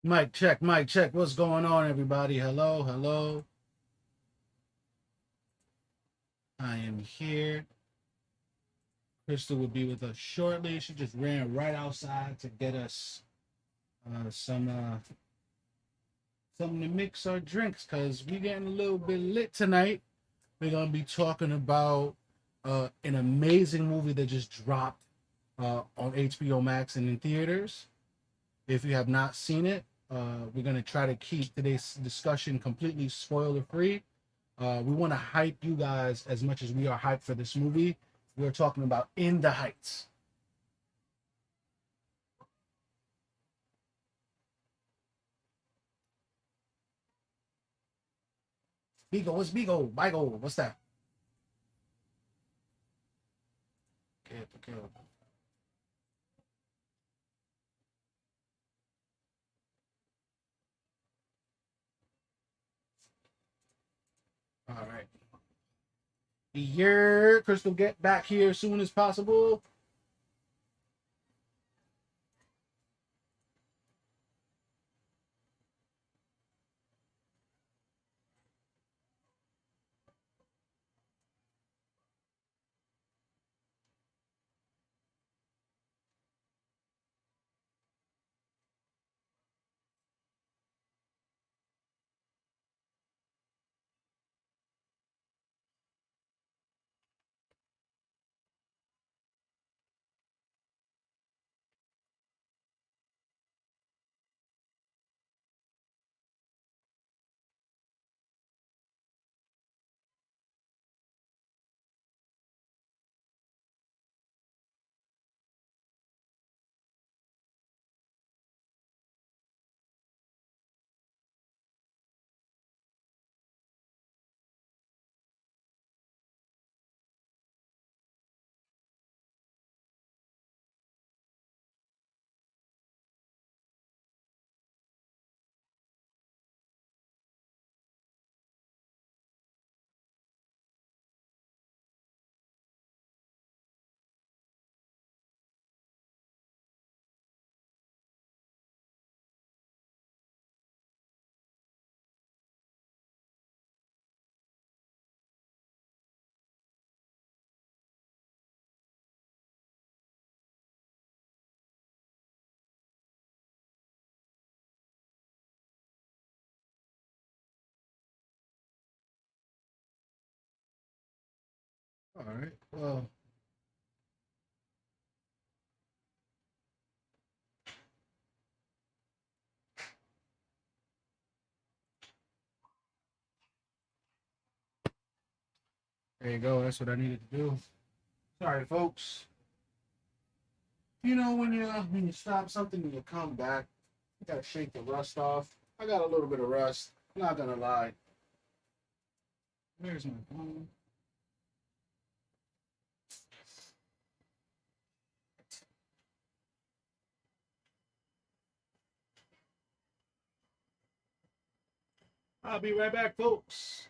Mic check, mic check. What's going on, everybody? Hello, hello. I am here. Crystal will be with us shortly. She just ran right outside to get us something to mix our drinks because we're getting a little bit lit tonight. We're gonna be talking about an amazing movie that just dropped on HBO Max and in theaters. If you have not seen it, we're gonna try to keep today's discussion completely spoiler free. We want to hype you guys as much as we are hyped for this movie. We're talking about In the Heights. Beagle, what's Beagle? Beagle, what's that? Okay, okay. All right. Yeah, Crystal, get back here as soon as possible. All right. Well, there you go. That's what I needed to do. Sorry, folks. When you stop something and you come back, you gotta shake the rust off. I got a little bit of rust. I'm not gonna lie. Where's my phone? I'll be right back, folks.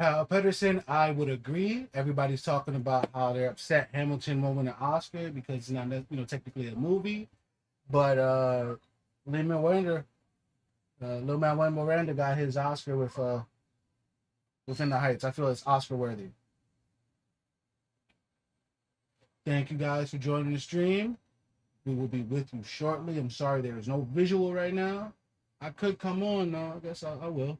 Pedersen, I would agree. Everybody's talking about how they're upset Hamilton won't win an Oscar because it's not, technically a movie. But Lin-Manuel Lin-Manuel Miranda got his Oscar with Within the Heights. I feel it's Oscar worthy. Thank you guys for joining the stream. We will be with you shortly. I'm sorry there is no visual right now. I could come on though. I guess I will.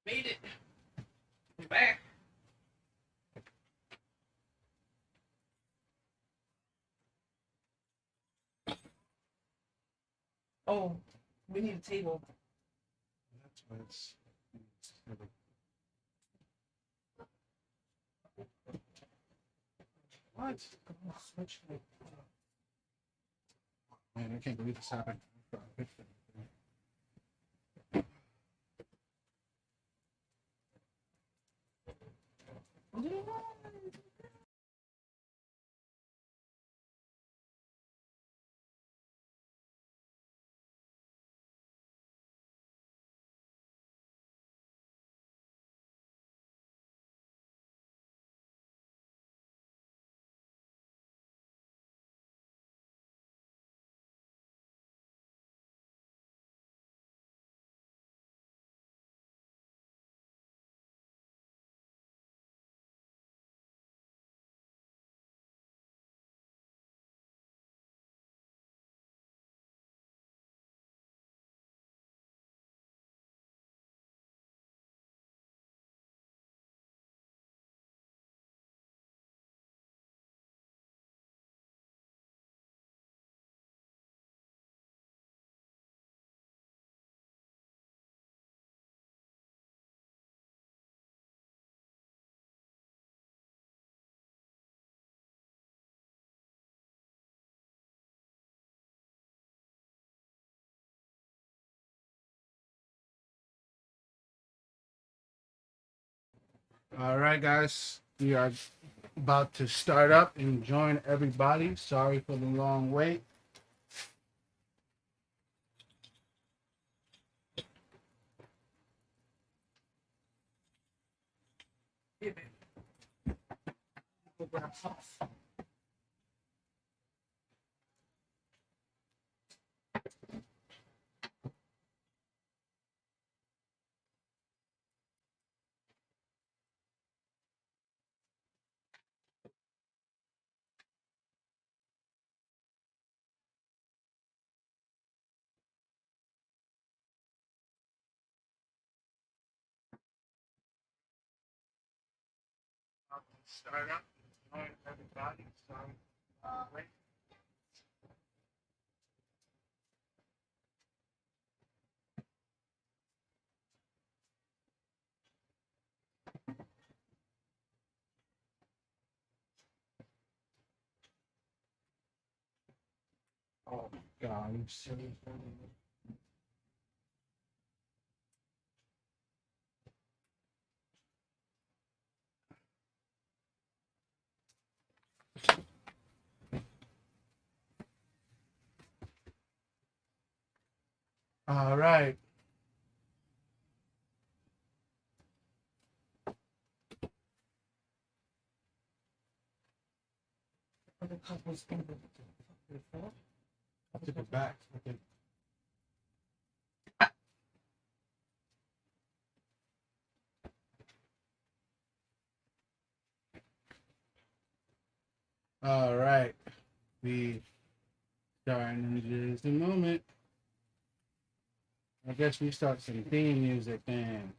Made it. We're back. Oh, we need a table. That's what it's. What? Switch. Man, I can't believe this happened. All right, guys, we are about to start up and join everybody. Sorry for the long wait. Yeah, baby. Go grab sauce. Start up, join everybody. Sorry. Wait. Oh my God, I'm serious. All right. The cup was in the floor. I took it back. Okay. All right. We starting in just a moment. I guess we start some theme music then.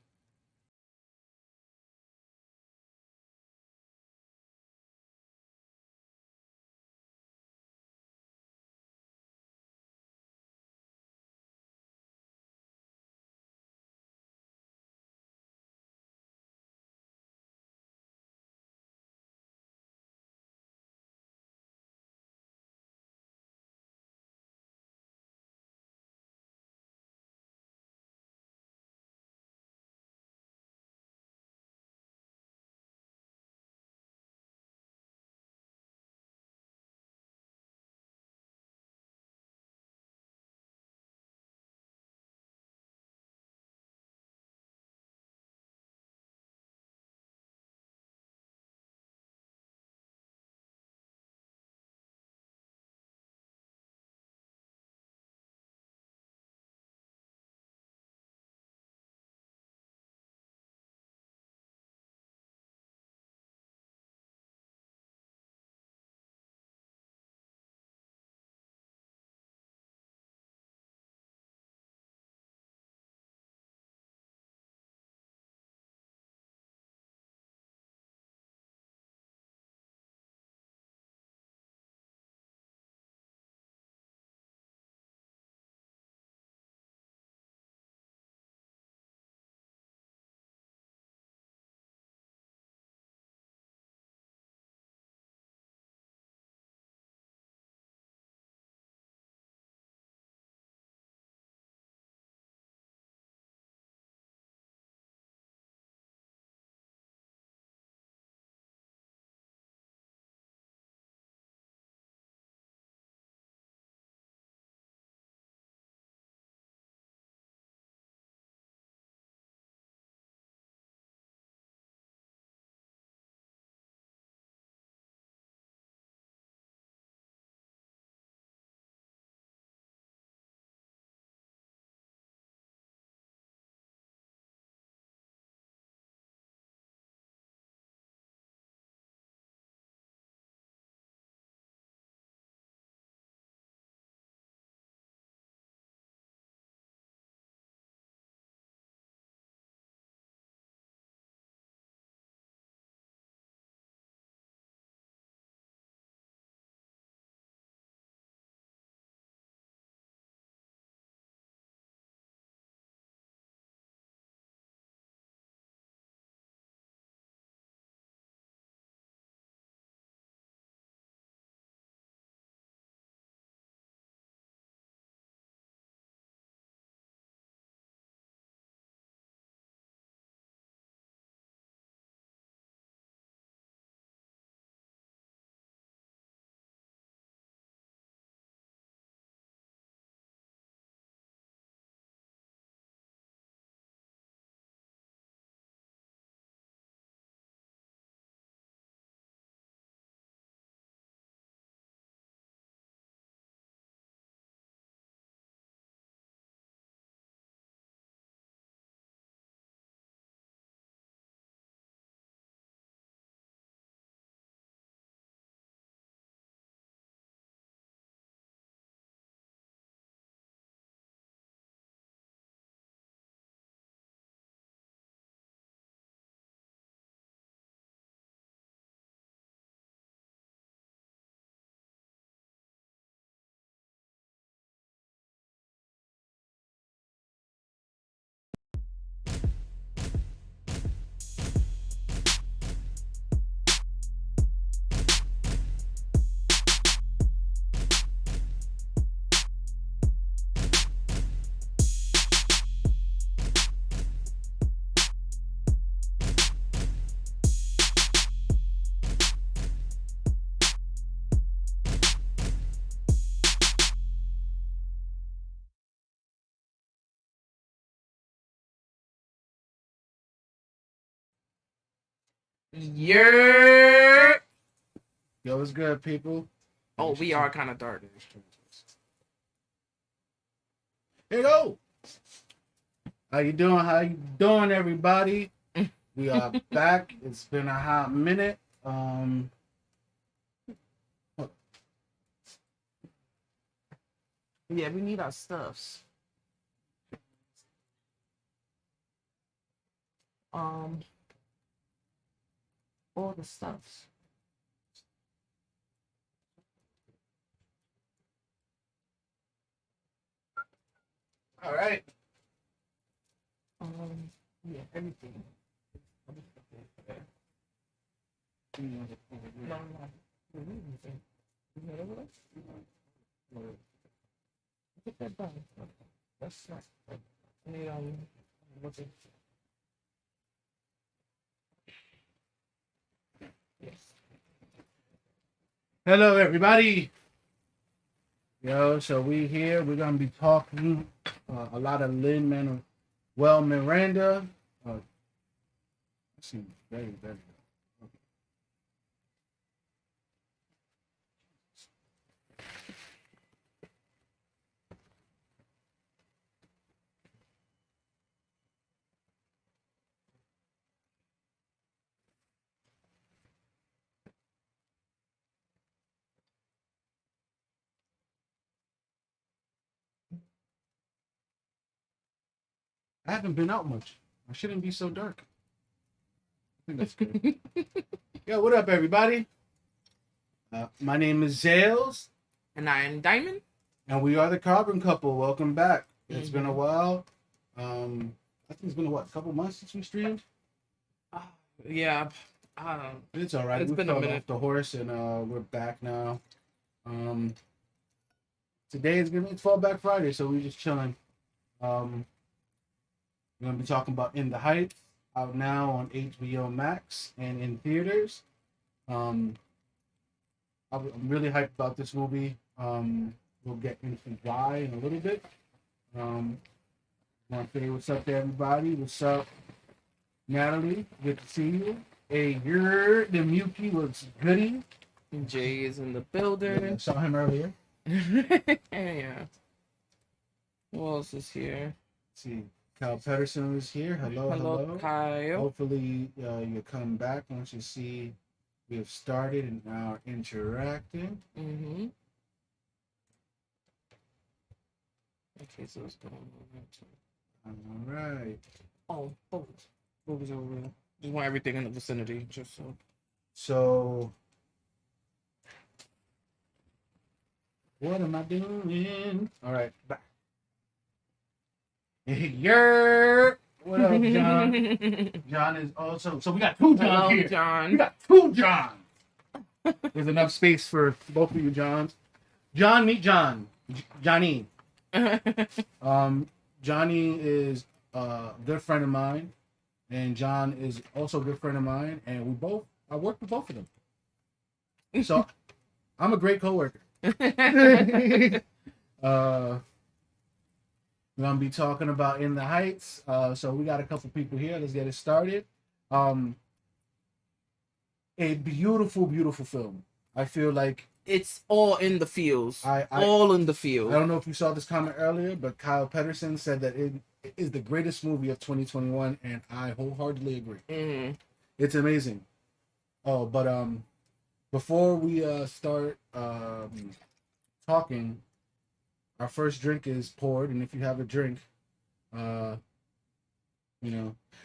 Yeah. Yo, what's good, people? Oh, we are kind of dark. Here you go. How you doing? How you doing, everybody? We are back. It's been a hot minute. Yeah, we need our stuffs. All the stuffs. All right. Yeah, everything. No. Get that done. That's not. What's it? Yes. Hello, everybody. Yo, so we here. We're gonna be talking a lot of Lin-Manuel Miranda. Seems very. I haven't been out much. I shouldn't be so dark. I think that's good. Yo, what up, everybody? My name is ZALES. And I am Diamond. And we are the Carbon Couple. Welcome back. It's been a while. I think it's been a couple months since we streamed? Yeah. It's all right. It's been a minute. Off the horse, and we're back now. Today it's Fallback Friday, so we're just chilling. We're gonna be talking about In the Heights, out now on HBO Max and in theaters. I'm really hyped about this movie. We'll get into why in a little bit. Want to say what's up to everybody? What's up, Natalie? Good to see you. Hey, you're the Muki. What's goody? Jay is in the building. Yeah, saw him earlier. Yeah. Who else is here? Let's see, Kyle Pedersen is here. Hello. Kyle. Hopefully, you come back once you see we have started and now interacting. Okay, so what's going on? All right. Oh, Boobies over there. Just want everything in the vicinity, just so. So, what am I doing? All right, back. Yer. What up, John? John is also. So we got two Johns here. John. We got two Johns. There's enough space for both of you Johns. John, meet John. Johnny. Johnny is a good friend of mine, and John is also a good friend of mine, and I work with both of them. So I'm a great coworker. We're gonna be talking about In the Heights. So we got a couple people here. Let's get it started. A beautiful, beautiful film. I feel like it's all in the feels. All in the feels. I don't know if you saw this comment earlier, but Kyle Pedersen said that it is the greatest movie of 2021, and I wholeheartedly agree. It's amazing. Oh, but before we start talking, our first drink is poured, and if you have a drink,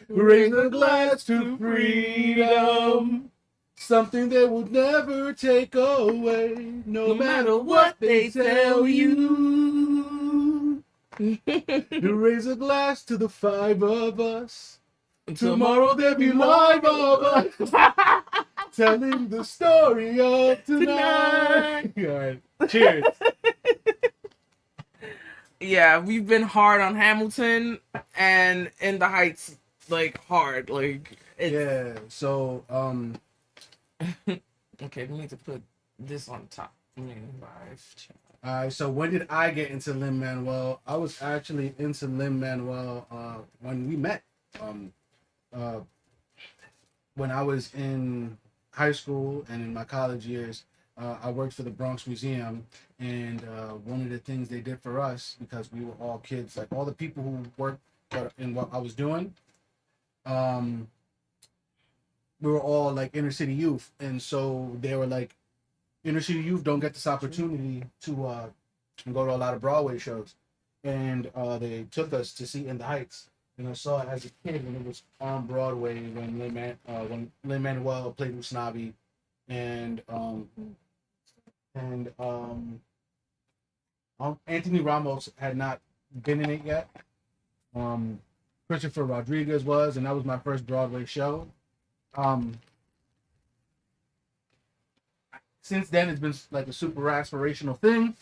raise a glass to freedom. Something they would never take away, no matter what they tell you. You raise a glass to the five of us. Tomorrow there'll be live of us. Telling the story of tonight. All right. Cheers. Yeah, we've been hard on Hamilton and In the Heights, like hard. Like yeah, so okay, we need to put this on top. Alright, so when did I get into Lin-Manuel? I was actually into Lin-Manuel when we met. when I was in high school and in my college years, I worked for the Bronx Museum, and one of the things they did for us, because we were all kids, like all the people who worked in what I was doing, we were all like inner city youth, and so they were like, inner city youth don't get this opportunity to go to a lot of Broadway shows, and they took us to see In the Heights, and I saw it as a kid when it was on Broadway when Lin-Manuel played with Snobby, and Anthony Ramos had not been in it yet. Christopher Rodriguez was, and that was my first Broadway show. Since then, it's been like a super aspirational thing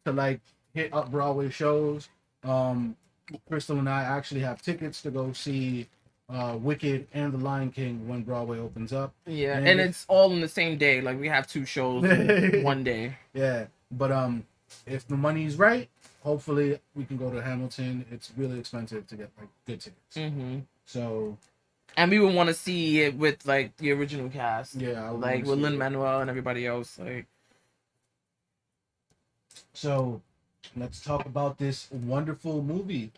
to like hit up Broadway shows. Crystal and I actually have tickets to go see Wicked and The Lion King when Broadway opens up. Yeah, and it's all in the same day. Like we have 2 shows one day. Yeah, but if the money's right, hopefully we can go to Hamilton. It's really expensive to get like good tickets. Mm-hmm. So, and we would want to see it with like the original cast. Yeah, like with Lin-Manuel and everybody else. Like, so let's talk about this wonderful movie,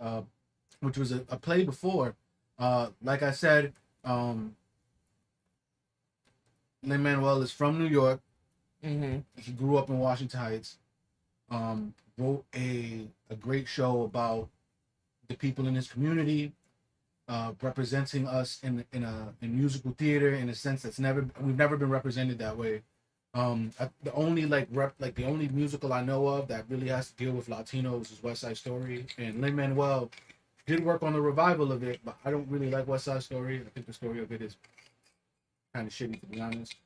which was a play before. Like I said, Lin-Manuel is from New York. mm-hmm. He grew up in Washington Heights. Wrote a great show about the people in his community, representing us in musical theater in a sense that's we've never been represented that way. The only the only musical I know of that really has to deal with Latinos is West Side Story, and Lin-Manuel did work on the revival of it, but I don't really like West Side Story. I think the story of it is kind of shitty, to be honest.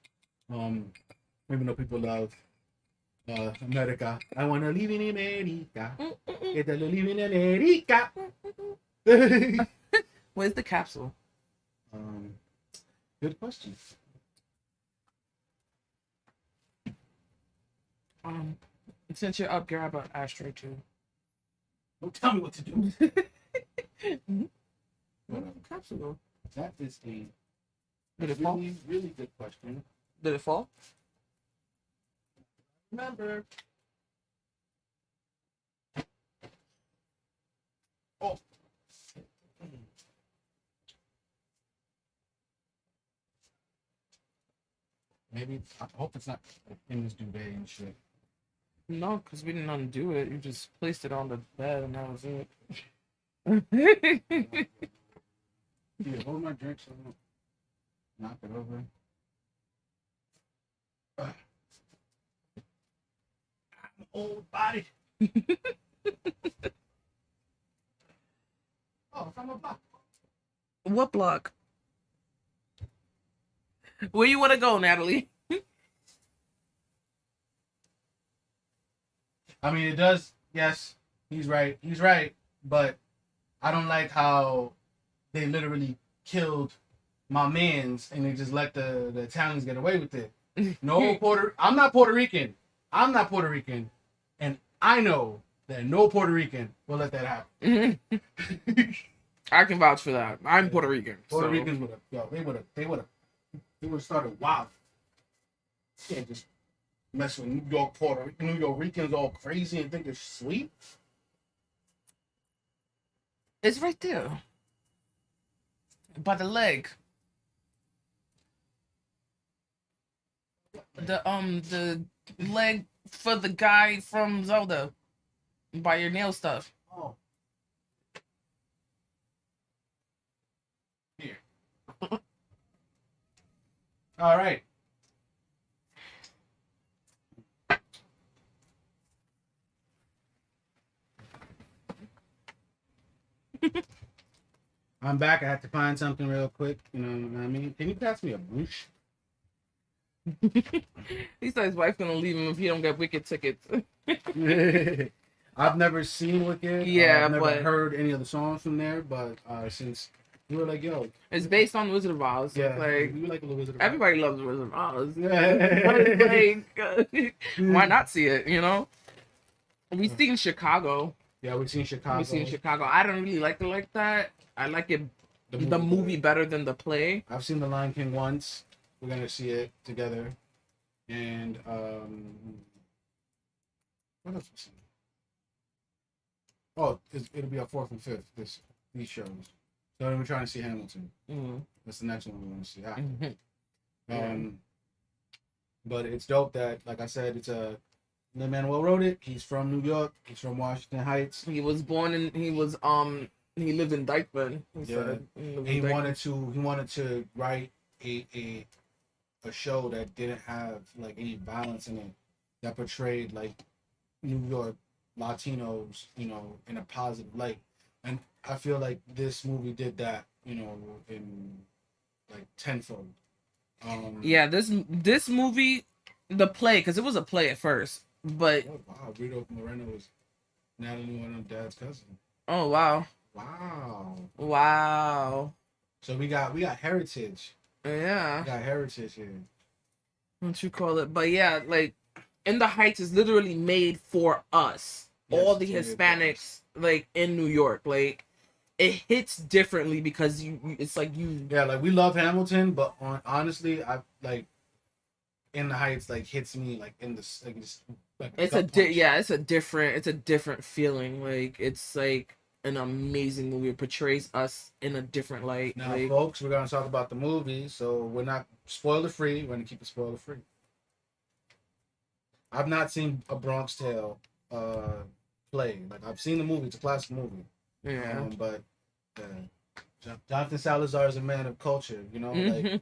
Even though people love America, I wanna live in America. Get to live in America. Where's the capsule? Good question. Since you're up, grab an ashtray too. Don't tell me what to do. Where's the capsule? That is a Did it fall? really, really good question. Did it fall? Remember. Oh. Maybe, I hope it's not in this duvet and shit. No, because we didn't undo it. You just placed it on the bed and that was it. Here, hold my drink so I don't knock it over. I'm old body. Oh, from a block. What block? Where you want to go, Natalie? I mean, it does. Yes, he's right. He's right. But I don't like how they literally killed my mans and they just let the Italians get away with it. No I'm not Puerto Rican. I'm not Puerto Rican, and I know that no Puerto Rican will let that happen. I can vouch for that. I'm Puerto Rican. Puerto Ricans would have started wild. You can't just mess with New York Ricans all crazy and think they're sweet. It's right there. By the leg. The leg for the guy from Zelda. By your nail stuff. Oh. Here. All right. I'm back. I have to find something real quick. You know what I mean? Can you pass me a brush? He said his wife's gonna leave him if he don't get Wicked tickets. I've never seen Wicked. Yeah, I've never but heard any of the songs from there. But since you were like, yo, it's based on Wizard of Oz. So yeah, like you like a little Wizard of Oz. everybody loves Wizard of Oz. Yeah. Like, why not see it? You know, we seen Chicago. Yeah, we've seen Chicago. I don't really like it like that. I like it the movie better than the play. I've seen The Lion King once. We're gonna see it together, and what else? We seen? Oh, it'll be our fourth and fifth. These shows. So then we're trying to see Hamilton. Mm-hmm. That's the next one we want to see. Mm-hmm. But it's dope that, like I said, it's Lin-Manuel wrote it. He's from New York. He's from Washington Heights. He was born in. He lived in Dykeman. He wanted to write a show that didn't have like any violence in it, that portrayed like New York Latinos, in a positive light. And I feel like this movie did that, in like tenfold. This movie, the play, because it was a play at first, but wow, Miranda was Natalie Newell's dad's cousin. Oh wow. So we got heritage. Yeah. We got heritage here. What you call it? But yeah, like In the Heights is literally made for us. Yes, all the Hispanics like in New York. Like it hits differently because it's like you. Yeah, like we love Hamilton, but honestly, I like In the Heights like hits me like in this like just like it's a different feeling. Like it's like an amazing movie. It portrays us in a different light. Now, like, folks, we're gonna talk about the movie, so we're not spoiler free. We're gonna keep it spoiler free. I've not seen A Bronx Tale play. Like I've seen the movie; it's a classic movie. Yeah. But Jonathan Salazar is a man of culture. Like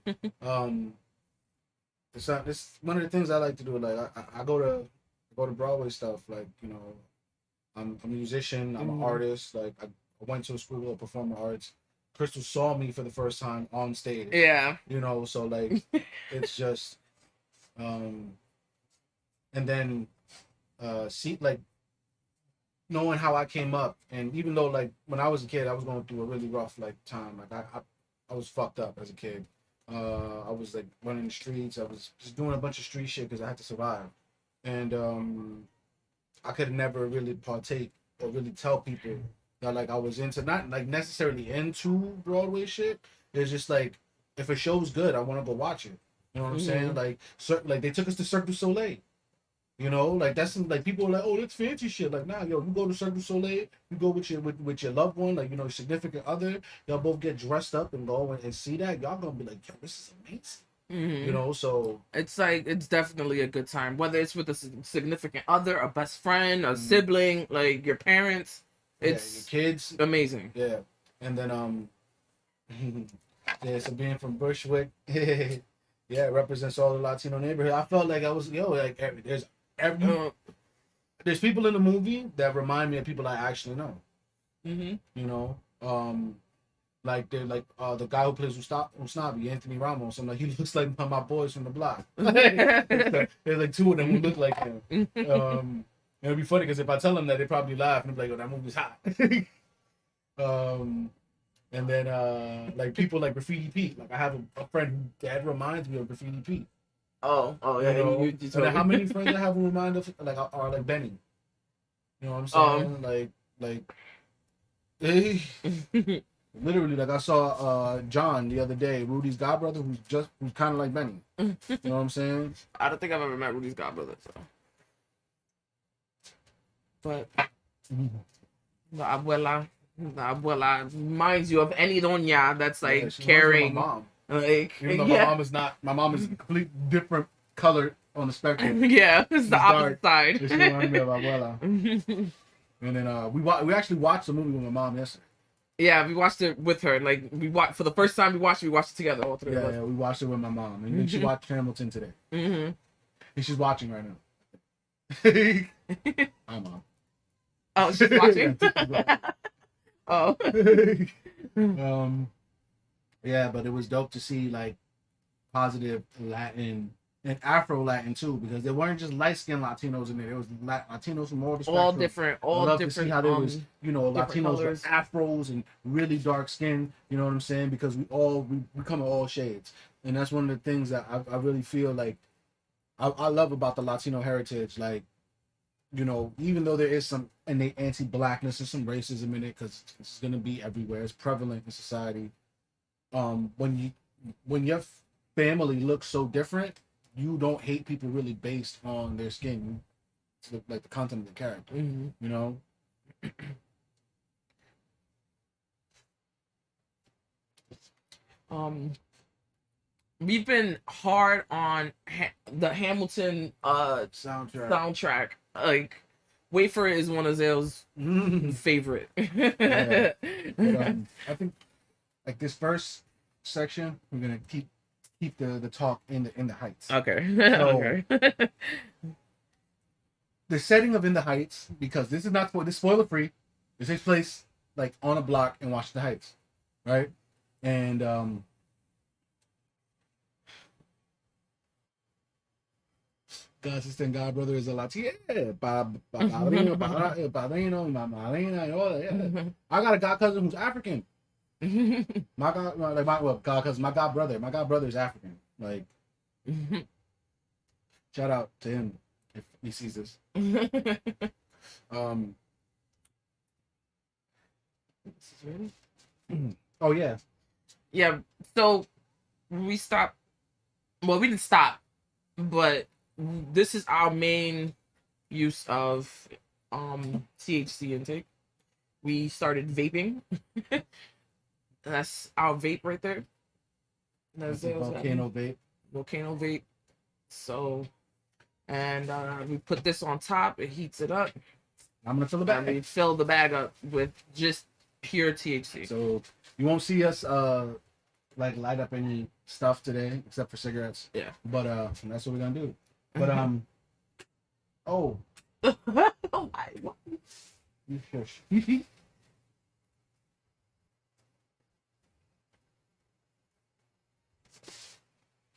it's one of the things I like to do. Like I go to Broadway stuff. Like I'm a musician. I'm an artist. Like I went to a school of performing arts. KRYSTLE saw me for the first time on stage. Yeah. So like it's just and then see like knowing how I came up, and even though like when I was a kid I was going through a really rough like time. Like I was fucked up as a kid. I was like running the streets. I was just doing a bunch of street shit because I had to survive. And I could never really partake or really tell people that like I was into, not like necessarily into Broadway shit. It's just like if a show's good, I want to go watch it. You know what I'm saying? Like they took us to Cirque du Soleil. Like that's like people are like, oh, that's fancy shit. Like, nah, yo, you go to Cirque du Soleil, you go with your loved one, like your significant other, y'all both get dressed up and go and see that. Y'all gonna be like, yo, this is amazing. So it's like it's definitely a good time, whether it's with a significant other, a best friend, a sibling, like your parents. It's your kids, amazing. Yeah, and then so being from Bushwick, yeah, it represents all the Latino neighborhood. I felt like I was like there's people in the movie that remind me of people I actually know. Like they're like the guy who plays Usnavi, Anthony Ramos. I'm like, he looks like my boys from the block. There's like two of them who look like him. It'd be funny because if I tell them that, they probably laugh and be like, "Oh, that movie's hot." And then like people like Graffiti Pete. Like I have a friend that reminds me of Graffiti Pete. Oh yeah. You and then how many friends I have who remind of like are like Benny. You know what I'm saying? Like literally, like I saw John the other day, Rudy's godbrother, who's kind of like Benny. You know what I'm saying? I don't think I've ever met Rudy's godbrother. So, but the abuela reminds you of any doña that's like caring. My mom. Like, even though my mom is a complete different color on the spectrum. Yeah, it's the opposite side. She reminds me of abuela. And then we actually watched the movie with my mom yesterday. Yeah, we watched it with her. Like we watched for the first time. We watched it together, all three of us. Yeah, we watched it with my mom, and then she watched Hamilton today. And she's watching right now. Hi, Mom. Oh, she's watching. Oh. Yeah, but it was dope to see like positive Latin and Afro Latin too, because there weren't just light skinned Latinos in there. There was Latinos from all the spectrum. All different. To see how there was, Latinos with afros and really dark skin. You know what I'm saying? Because we come in all shades, and that's one of the things that I really feel like I love about the Latino heritage. Like, even though there is some innate anti-blackness and some racism in it, because it's gonna be everywhere. It's prevalent in society. when your family looks so different, you don't hate people really based on their skin, like the content of the character. Mm-hmm. You know. We've been hard on the Hamilton soundtrack. Like, Wait For It is one of Zale's favorite. Yeah. But, I think like this first section, we're gonna keep the talk in the Heights. Okay. So, Okay. the setting of In the Heights, because this is not this spoiler free. This takes place like on a block in Washington Heights, right? And God sister and God brother is a Latina. Padrino, Marina, and all that. Yeah. I got a God cousin who's African. My God, like God cousin, my God brother is African. Like, shout out to him if he sees this. Oh yeah. Yeah. So we stopped. Well, we didn't stop, but this is our main use of THC intake. We started vaping. That's our vape right there. That's a volcano vape. Volcano vape. So, and we put this on top. It heats it up. I'm gonna fill the bag. And we fill the bag up with just pure THC. So you won't see us like light up any stuff today except for cigarettes. Yeah. But that's what we're gonna do. But oh. Oh my! What? You shush.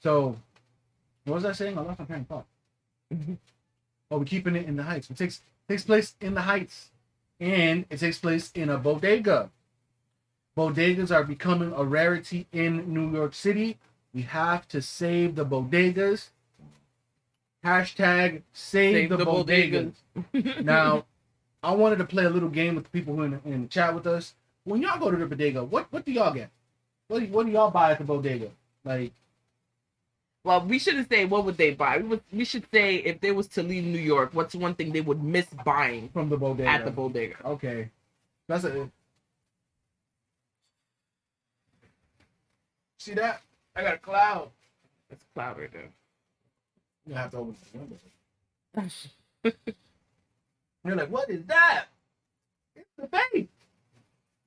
So, what was I saying? I lost my train of thought. Oh, we're keeping it in the Heights. It takes place in the Heights, and it takes place in a bodega. Bodegas are becoming a rarity in New York City. We have to save the bodegas. Hashtag save the bodegas. Now, I wanted to play a little game with the people who are in the chat with us. When y'all go to the bodega, what do y'all get? What do y'all buy at the bodega? Like, well, we shouldn't say what would they buy. We should say if they was to leave New York, what's one thing they would miss buying from the bodega? At the bodega. Okay, that's it. See that? I got a cloud. That's a cloud right there. You have to open the window. You're like, what is that? It's the vape.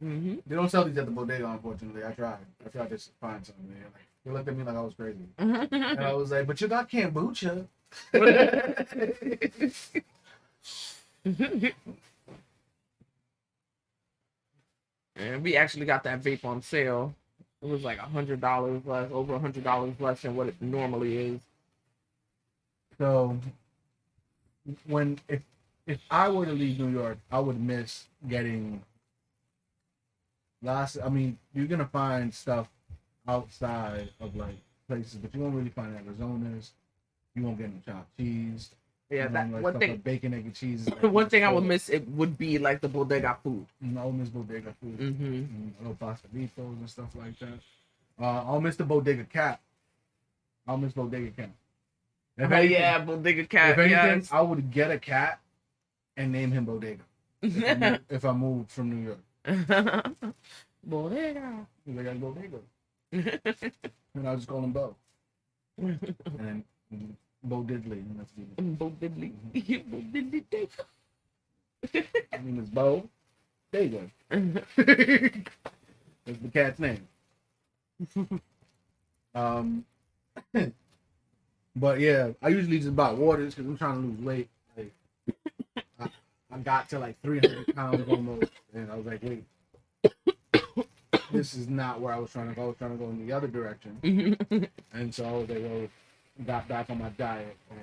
Mm-hmm. They don't sell these at the bodega, unfortunately. I tried to find something there. Like, they looked at me like I was crazy. And I was like, but you got kombucha. And we actually got that vape on sale. It was like $100 less, over $100 less than what it normally is. So, if I were to leave New York, I would miss getting I mean, you're gonna find stuff outside of like places, but you won't really find Arizona's. You won't get any chopped cheese. Yeah, that like one thing. Like bacon, egg, and cheese. Like one thing I would miss it would be like the bodega food. I'll miss bodega food. Mm-hmm. Pastelitos and stuff like that. I'll miss the bodega cat. I'll miss bodega cat. Yeah, bodega cat. If anything, yes. I would get a cat and name him Bodega. If I moved from New York. Bodega. I got Bodega. And I'll just call him Bo. And then Bo Diddley. And that's Bo Diddley. Bo Diddley. My name is Bo. There you go. That's the cat's name. But yeah, I usually just buy waters because I'm trying to lose weight. Like, I got to like 300 pounds almost, and I was like, wait, this is not where I was trying to go. I was trying to go in the other direction. And so I was like, well, got back on my diet, and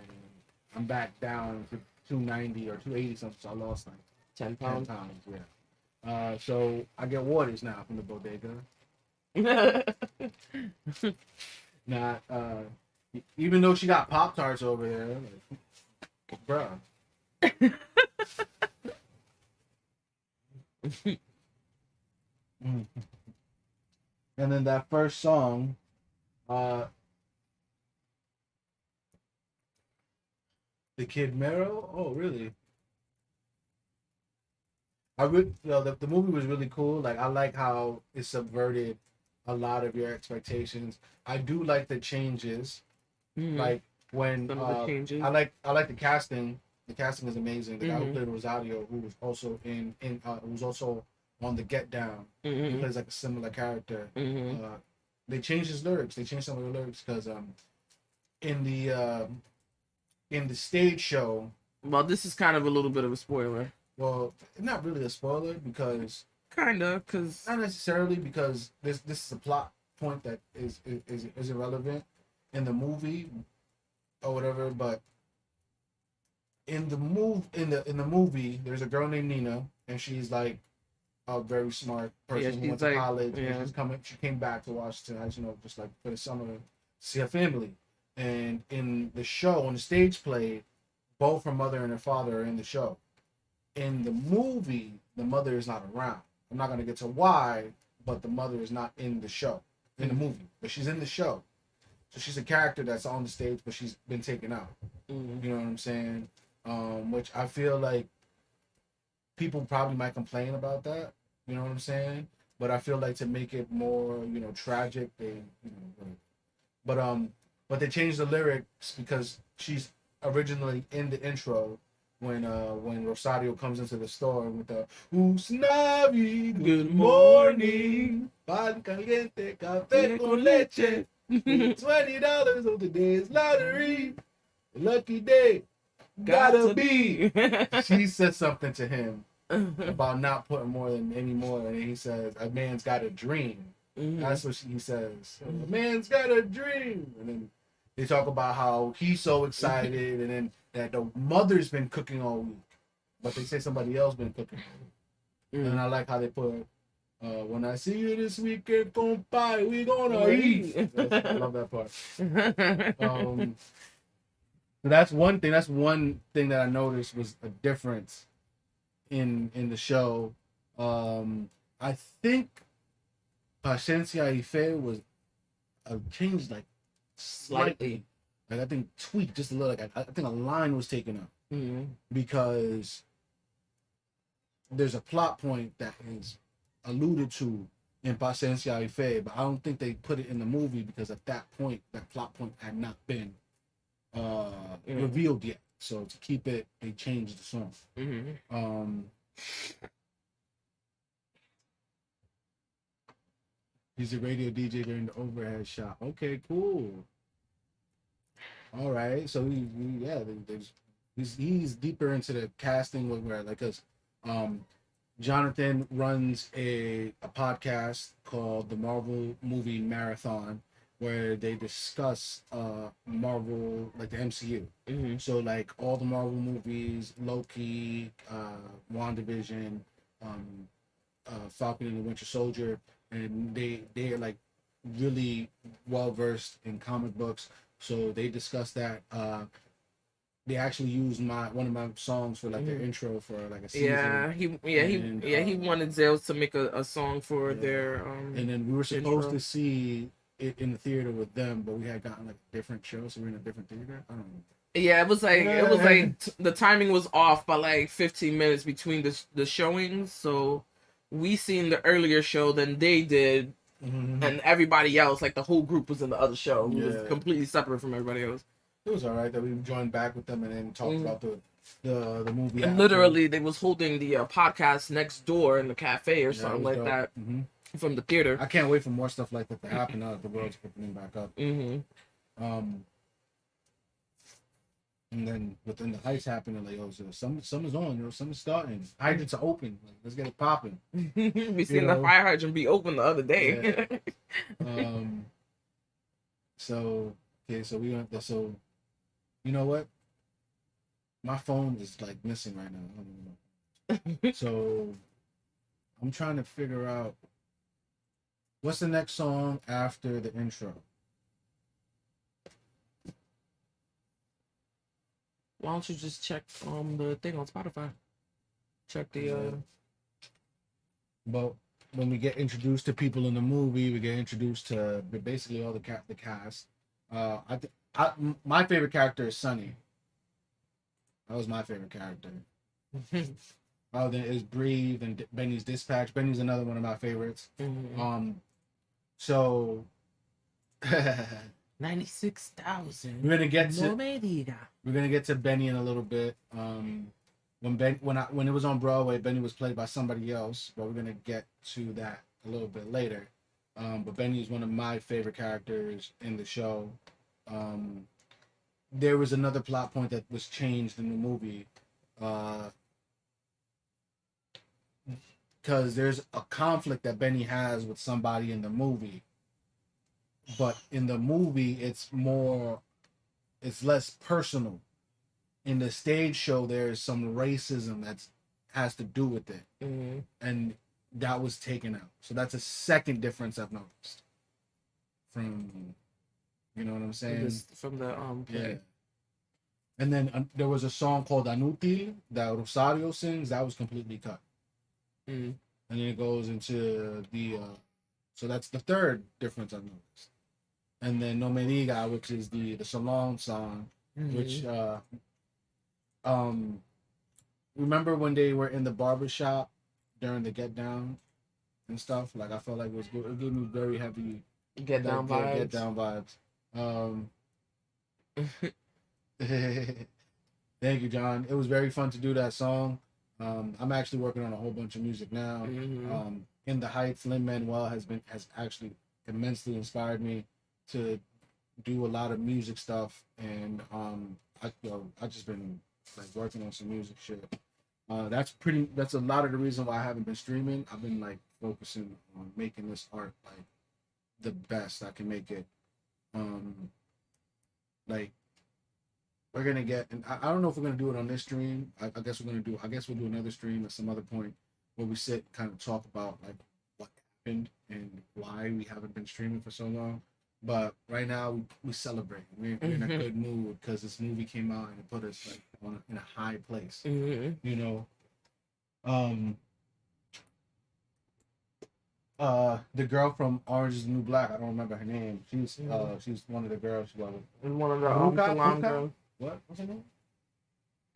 I'm back down to 290 or 280 something. So I lost like 10 pounds. 10 pounds, yeah. So I get waters now from the bodega. Not even though she got Pop-Tarts over there, like, bruh. And then that first song, uh, the Kid Mero. Oh, really? The movie was really cool. Like I like how it subverted a lot of your expectations. I do like the changes. Like when Some of the changes. I like the casting. The casting is amazing. The guy who Mhm. played Rosario, who was also who was also on the Get Down. He Mhm. plays like a similar character. Mhm. They changed his lyrics. They changed some of the lyrics because in the uh, in the stage show. Well, this is kind of a little bit of a spoiler. Well, not really a spoiler because Kinda, cause not necessarily because this is a plot point that is irrelevant in the movie or whatever. But in the movie, there's a girl named Nina, and she's like a very smart person who she's went to like, college. yeah. And she came back to Washington, just like for the summer, to see her family. And in the show, on the stage play, both her mother and her father are in the show. In the movie, the mother is not around. I'm not gonna get to why, but the mother is not in the show, in the movie, but she's in the show. So she's a character that's on the stage, but she's been taken out. You know what I'm saying? Which I feel like people probably might complain about that. You know what I'm saying? But I feel like to make it more, tragic, but they changed the lyrics because she's originally in the intro when Rosario comes into the store with the Usnavi, good morning, pan caliente, café con leche, $20 on today's lottery, lucky day, gotta be. She said something to him about not putting more than any more, and he says, "A man's got a dream." That's what he says. A man's got a dream, and then they talk about how he's so excited, and then that the mother's been cooking all week, but they say somebody else been cooking. And I like how they put, "When I see you this weekend, compadre, we gonna eat." I love that part. So that's one thing. That's one thing that I noticed was a difference in the show. I think Paciencia y Fe was changed like slightly. Like I think tweaked just a little. Like I think a line was taken up because there's a plot point that is alluded to in Paciencia y Fe, but I don't think they put it in the movie because at that point that plot point had not been revealed yet. So to keep it, they changed the song. He's a radio DJ during the overhead shot. Okay, cool. All right, so he's deeper into the casting where like because Jonathan runs a podcast called the Marvel Movie Marathon where they discuss Marvel, like the MCU. So like all the Marvel movies, Loki, WandaVision, Falcon and the Winter Soldier, and they are like really well versed in comic books. So they discuss that. They actually used one of my songs for like their intro for like a season. He wanted ZALES to make a song for their and then we were supposed intro. to see it in the theater with them, but we had gotten like a different show, so we're in a different theater. I don't know. Yeah, it was like the timing was off by like 15 minutes between the showings. So we seen the earlier show than they did, and everybody else, like the whole group, was in the other show. It was completely separate from everybody else. It was all right that we joined back with them and then talked about the movie. And literally, they was holding the podcast next door in the cafe or something like that from the theater. I can't wait for more stuff like that to happen now that the world's opening back up. And then within the ice happening, like, oh, so summer's on, summer's starting. Hydrants are open. Like, let's get it popping. We seen the fire hydrant be open the other day. So we went. So you know what? My phone is like missing right now. I don't know. So I'm trying to figure out what's the next song after the intro. Why don't you just check the thing on Spotify? Check the But when we get introduced to people in the movie, we get introduced to basically all the cast. My favorite character is Sunny. That was my favorite character. Other than is Breathe and Benny's Dispatch. Benny's another one of my favorites. So 96,000. we're gonna get No to me diga. we're gonna get to Benny in a little bit. When it was on Broadway, Benny was played by somebody else, but we're gonna get to that a little bit later. But Benny is one of my favorite characters in the show. There was another plot point that was changed in the movie, because there's a conflict that Benny has with somebody in the movie, but in the movie it's less personal. In the stage show, there's some racism that has to do with it, and that was taken out. So that's a second difference I've noticed from, you know what I'm saying? From the yeah. And then there was a song called Anutil that Rosario sings. That was completely cut. And then it goes into the so that's the third difference I've noticed. And then No Me Diga, which is the Salon song, which remember when they were in the barbershop during the Get Down and stuff? Like, I felt like it was good. It gave me very heavy Get Down vibes. Get Down vibes. Thank you, John. It was very fun to do that song. I'm actually working on a whole bunch of music now. In the Heights, Lin-Manuel has actually immensely inspired me to do a lot of music stuff, and I just been like working on some music shit. That's a lot of the reason why I haven't been streaming. I've been like focusing on making this art like the best I can make it. Like, we're gonna get, and I don't know if we're gonna do it on this stream. I guess we'll do another stream at some other point where we sit and kind of talk about like what happened and why we haven't been streaming for so long. But right now we celebrate. We're in a good mood because this movie came out and it put us like in a high place. You know, the girl from Orange Is the New Black. I don't remember her name. She's one of the girls. One of the salon girls. What? What's her name?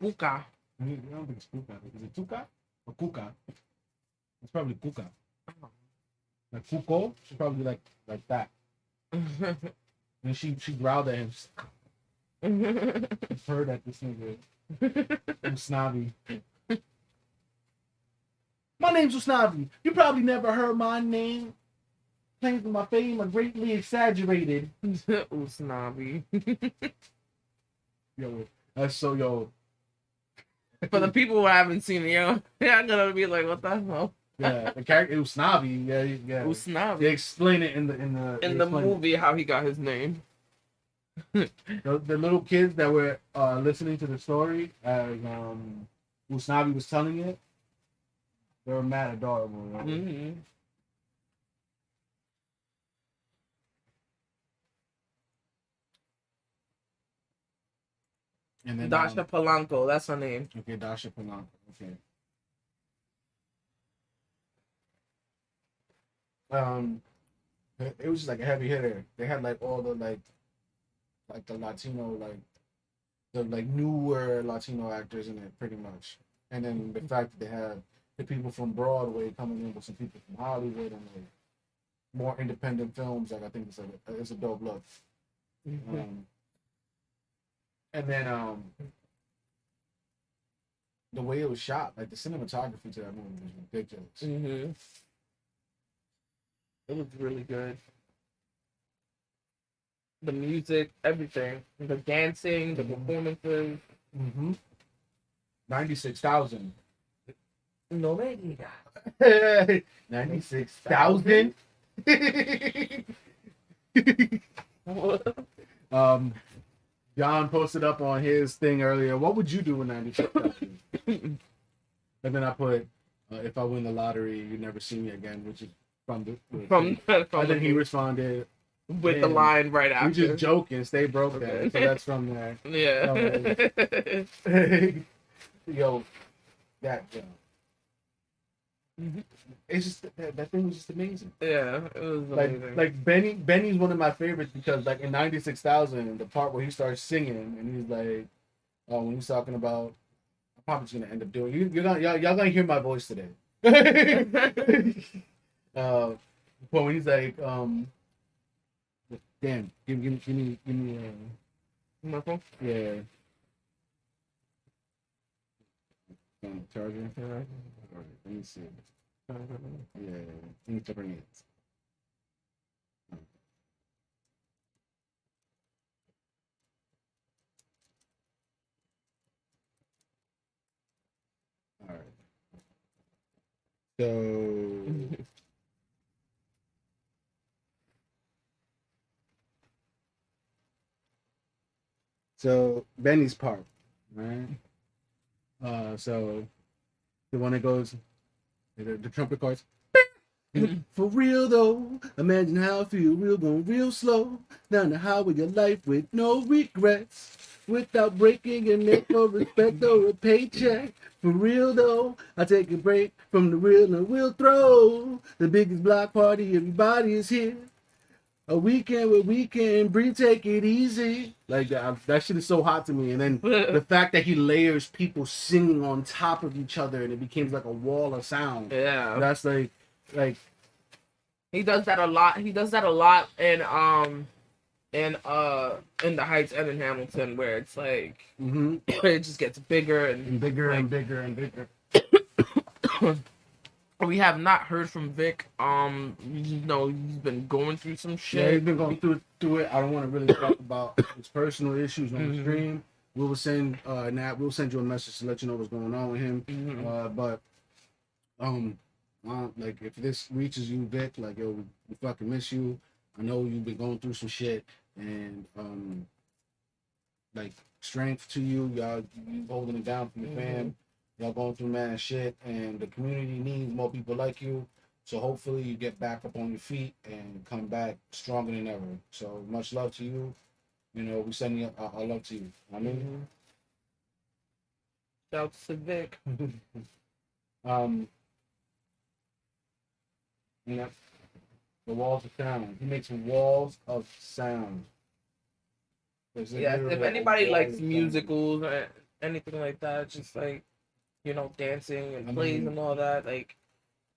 Puka. I don't think it's Puka. Is it Tuka or Kuka? It's probably Kuka. Like Kuko. She's probably like that. And she growled at him. She purred at this nigga. Usnavi. My name's Usnavi. You probably never heard my name. Claims of my fame are greatly exaggerated. Usnavi. Yo, that's so yo. For the people who haven't seen it, yo, they're gonna be like, "What the hell?" Yeah, the character Usnavi. Yeah. Usnavi. They explain it in the movie how he got his name. The little kids that were listening to the story as Usnavi was telling it, they were mad adorable. Right? And then Dasha Polanco, that's her name. Okay, Dasha Polanco. Okay. It was just like a heavy hitter. They had like all the like the Latino, like the like newer Latino actors in it, pretty much. And then the fact that they had the people from Broadway coming in with some people from Hollywood and like more independent films, like I think it's a dope look. And then the way it was shot, like the cinematography to that movie was ridiculous. It was really good. The music, everything, the dancing, the performances. 96,000. No me diga. 96,000. John posted up on his thing earlier. What would you do with 96,000? And then I put, if I win the lottery, you never see me again, which is from and then he responded with the line right after. We just joking, stay broke. Okay. So that's from there. Yeah. Yo, that It's just that thing was just amazing. Yeah, it was amazing. Like Benny's one of my favorites because like in 96,000, the part where he starts singing and he's like, oh, when he's talking about, I'm probably just gonna end up doing. Y'all gonna hear my voice today. But when he's like, damn, give me, My phone? yeah, charger. Yeah. All right, let me see. Yeah, let me bring it. All right. So so Benny's part, right? So the one that goes, the trumpet cards. For real though, imagine how I feel, real going real slow, down the highway of life with no regrets, without breaking your neck for respect or a paycheck. For real though, I take a break from the real and we'll throw the biggest block party, everybody is here. A weekend where we can breathe, take it easy. Like that shit is so hot to me. And then the fact that he layers people singing on top of each other and it becomes like a wall of sound. Yeah. That's like he does that a lot. He does that a lot in the Heights and in Hamilton, where it's like it just gets bigger and bigger like, and bigger and bigger. We have not heard from Vic. You know, he's been going through some shit. Yeah, he's been going through it. I don't want to really talk about his personal issues on the stream. We will send we'll send you a message to let you know what's going on with him. But like if this reaches you, Vic, like yo, we fucking miss you. I know you've been going through some shit, and like strength to you, y'all. You holding it down for your fam. Y'all going through mad shit, and the community needs more people like you. So hopefully you get back up on your feet and come back stronger than ever. So much love to you. You know, we send you our love to you. I mean, shout out to Vic. Yeah, the walls of sound. He makes walls of sound. Yeah, if anybody likes musicals or anything like that, just like, you know, dancing and plays and all that, like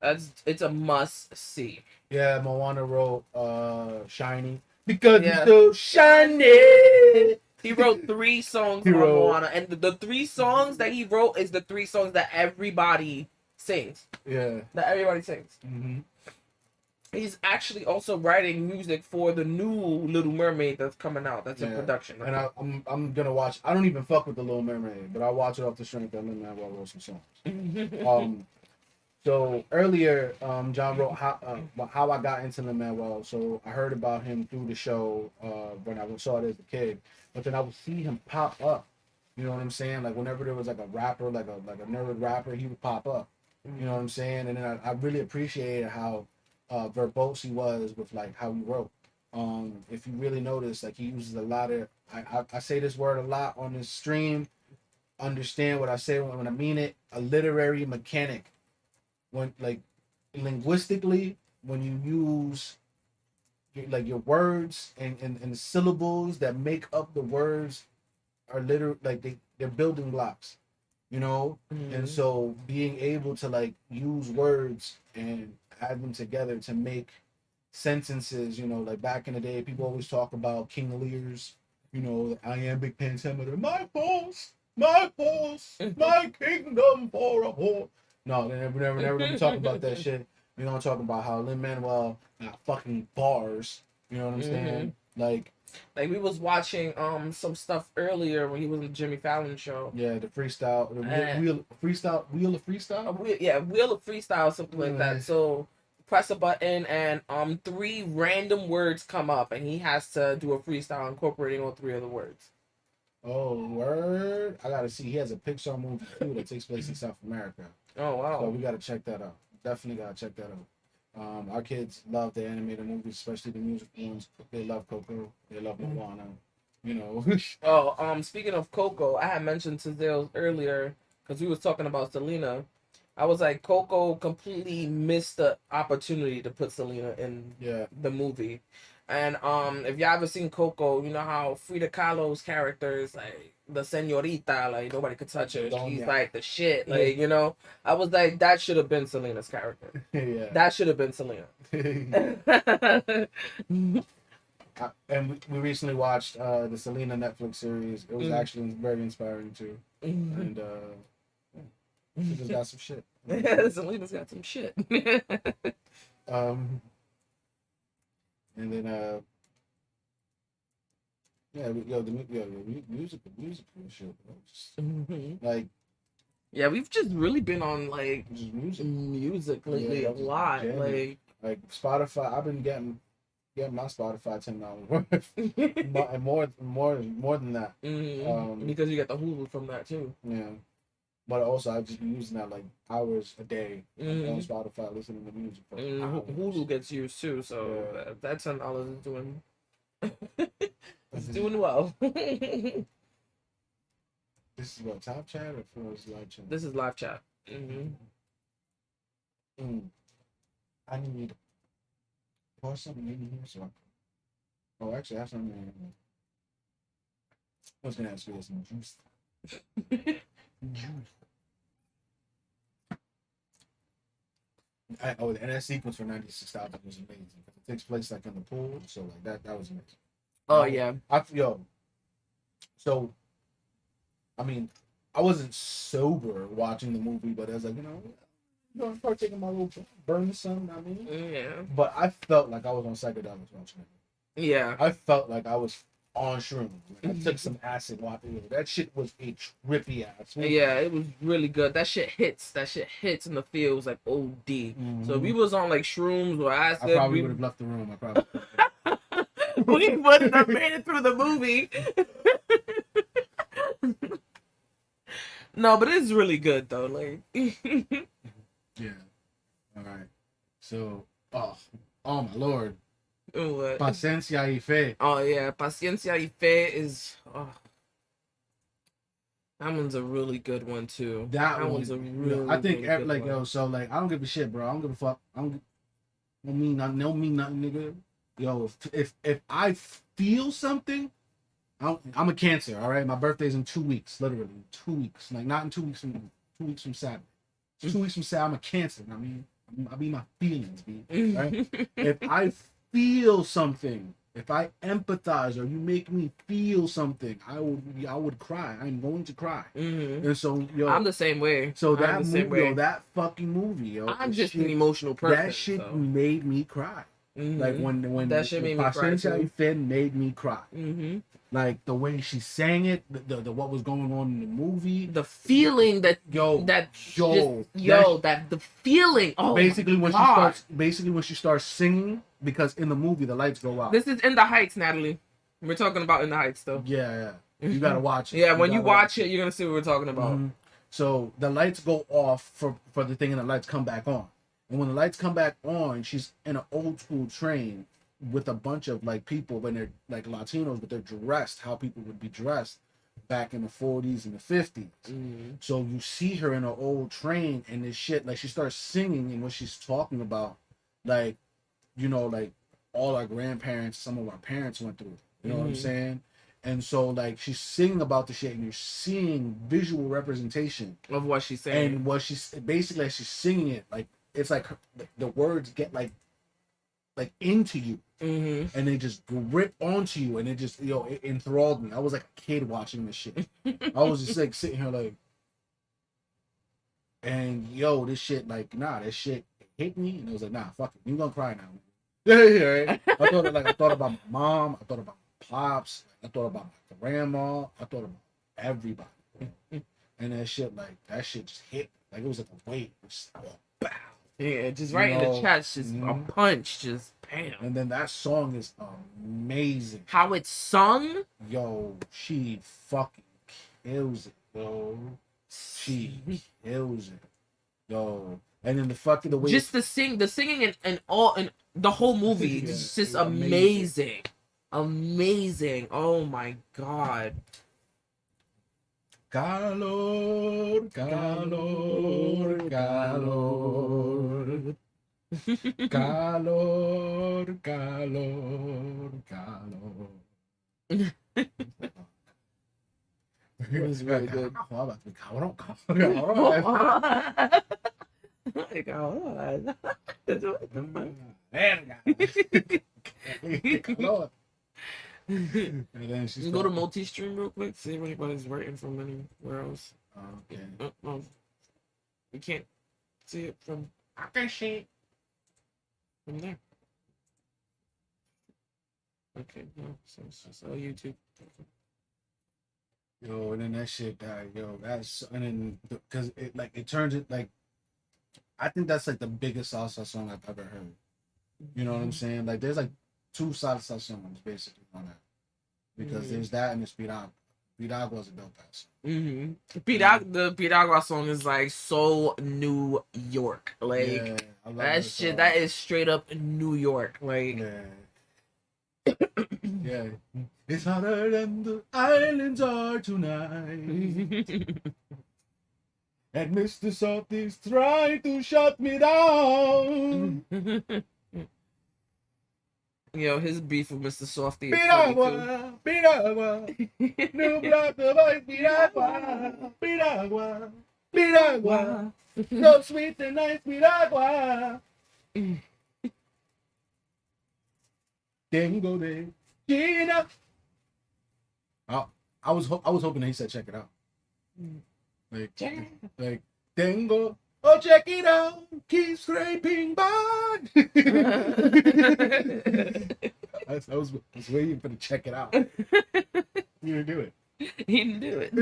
it's a must see. Yeah, Moana wrote Shiny because it's so shiny. He wrote 3 songs on Moana, and the 3 songs that he wrote is the 3 songs that everybody sings. Yeah, that everybody sings. He's actually also writing music for the new Little Mermaid that's coming out. That's in production. And I'm gonna watch. I don't even fuck with the Little Mermaid, but I watch it off the strength that Lin-Manuel wrote some songs. So earlier, John wrote how I got into Lin-Manuel. So I heard about him through the show when I saw it as a kid, but then I would see him pop up. You know what I'm saying? Like whenever there was like a rapper, like a nerd rapper, he would pop up. You know what I'm saying? And then I really appreciated how verbose he was with like how he wrote. If you really notice, like he uses a lot of I say this word a lot on this stream. Understand what I say when I mean it. A literary mechanic. When like linguistically, when you use like your words and the syllables that make up the words are like they're building blocks, you know. And so being able to like use words and add them together to make sentences, you know, like back in the day, people always talk about King Lear's, you know, the iambic pentameter, my boss, my kingdom for a whore. No, they never gonna talk about that shit. We're gonna talk about how Lin-Manuel got fucking bars. You know what I'm saying? Like we was watching some stuff earlier when he was on the Jimmy Fallon show. Yeah, the freestyle, wheel of freestyle. Wheel of freestyle, something like that. So press a button and 3 random words come up and he has to do a freestyle incorporating all 3 of the words. Oh, word! I gotta see. He has a Pixar movie too that takes place in South America. Oh wow! So we gotta check that out. Definitely gotta check that out. Our kids love the animated movies, especially the music ones. They love Coco. They love Moana. You know. Speaking of Coco, I had mentioned to Zales earlier because we was talking about Selena. I was like, Coco completely missed the opportunity to put Selena in the movie. And if y'all ever seen Coco, you know how Frida Kahlo's character is like the señorita, like nobody could touch her. She's like the shit, like you know. I was like, that should have been Selena's character. That should have been Selena. And we recently watched the Selena Netflix series. It was actually very inspiring too. And she just got some shit. Selena's got some shit. And then the music and shit. Like, yeah, we've just really been on like just music lately a lot. Like Spotify, I've been getting my Spotify $10 worth, and more than that. Because you get the Hulu from that too. Yeah, but also I've just been using that like hours a day on Spotify listening to music. For Hulu gets used too, so that $10 is doing it's doing well. This is what, top chat or for live chat? This is live chat. I need pour something in here so oh, actually I have something in here. I was gonna ask you this some juice. And that sequence for 96,000 was amazing. It takes place like in the pool, so like that was amazing. Oh yeah. So I mean, I wasn't sober watching the movie, but I was like, start taking my little burn some. I mean, yeah. But I felt like I was on psychedelics watching it. Yeah. I felt like I was on shrooms. Like I took some acid watching it. That shit was a trippy ass movie. Yeah, it was really good. That shit hits. That shit hits in the feels like OD. So if we was on like shrooms or acid, I probably would have left the room. We wouldn't have made it through the movie. No, but it's really good though. Like, yeah. All right. So, oh my lord. What? Paciencia y fe. Oh yeah, Paciencia y Fe is. That one's a really good one too. That one's a really. I think really like one. so like I don't give a shit, bro. I don't give a fuck. I don't mean nothing, nigga. Yo, if I feel something. I'm a Cancer, all right. My birthday's in 2 weeks, literally 2 weeks. Like not in 2 weeks from 2 weeks from Saturday. 2 weeks from Saturday, I'm a Cancer. I mean, I be my feelings, right? If I feel something, if I empathize or you make me feel something, I would cry. I'm going to cry. And so, I'm the same way. So that movie, that fucking movie, I'm just an emotional person. That shit made me cry. Like when that shit made me cry. Made me cry. Like the way she sang it, the what was going on in the movie, the feeling that the feeling. Oh, basically when she starts singing, because in the movie the lights go out. This is In the Heights, Natalie. We're talking about In the Heights though. Yeah. You gotta watch it. Yeah, when you watch it, you're gonna see what we're talking about. So the lights go off for the thing, and the lights come back on. And when the lights come back on, she's in an old school train with a bunch of like people, when they're like Latinos, but they're dressed how people would be dressed back in the 40s and the 50s. So you see her in an old train and this shit, like she starts singing, and what she's talking about, like, like all our grandparents, some of our parents went through, you know what I'm saying? And so like she's singing about the shit, and you're seeing visual representation of what she's saying, and what she's basically, as she's singing it, like it's like the words get like into you, and they just grip onto you, and it just it enthralled me. I was like a kid watching this shit. I was just like sitting here like, and this shit, like, that shit hit me, and I was like, fuck it, you gonna cry now? Right? I thought about my mom, I thought about my pops, I thought about my grandma, I thought about everybody, and that shit just hit, like it was like a weight, just bow. Yeah, just right in the chest, just a punch, just bam. And then that song is amazing. How it's sung? She fucking kills it, She kills it, And then the way just the singing and the whole movie is just amazing. Amazing. Oh my god. Calor, calor, calor. Calor, calor, calor. It was really good. Cabrón, Like, oh, Verga. Calor. And then she go to multi-stream real quick. See if anybody's writing from anywhere else. Okay. You can't see it from. I can see From there. Okay, no, so it's just YouTube. Yo, and then that shit died. Yo, that's and then because it turns it like I think that's like the biggest salsa song I've ever heard. You know what I'm saying? Like there's like 2 salsa songs basically on that because there's that and there's Piragua. Piragua's a dope ass song. The Piragua song is like so New York, like Yeah, I love that shit. That is straight up New York, like. Yeah. Yeah. It's hotter than the islands are tonight. And Mr. Softy's trying to shut me down. Yo, his beef with Mr. Softy is funny too. Piragua, Piragua, no black the boy, Piragua, Piragua, Piragua, so sweet and nice, Piragua. Tengo de China. Oh, I was hoping he said check it out. Like tengo, oh check it out, keep scraping by. I was waiting for the check it out. You didn't do it. He didn't do it.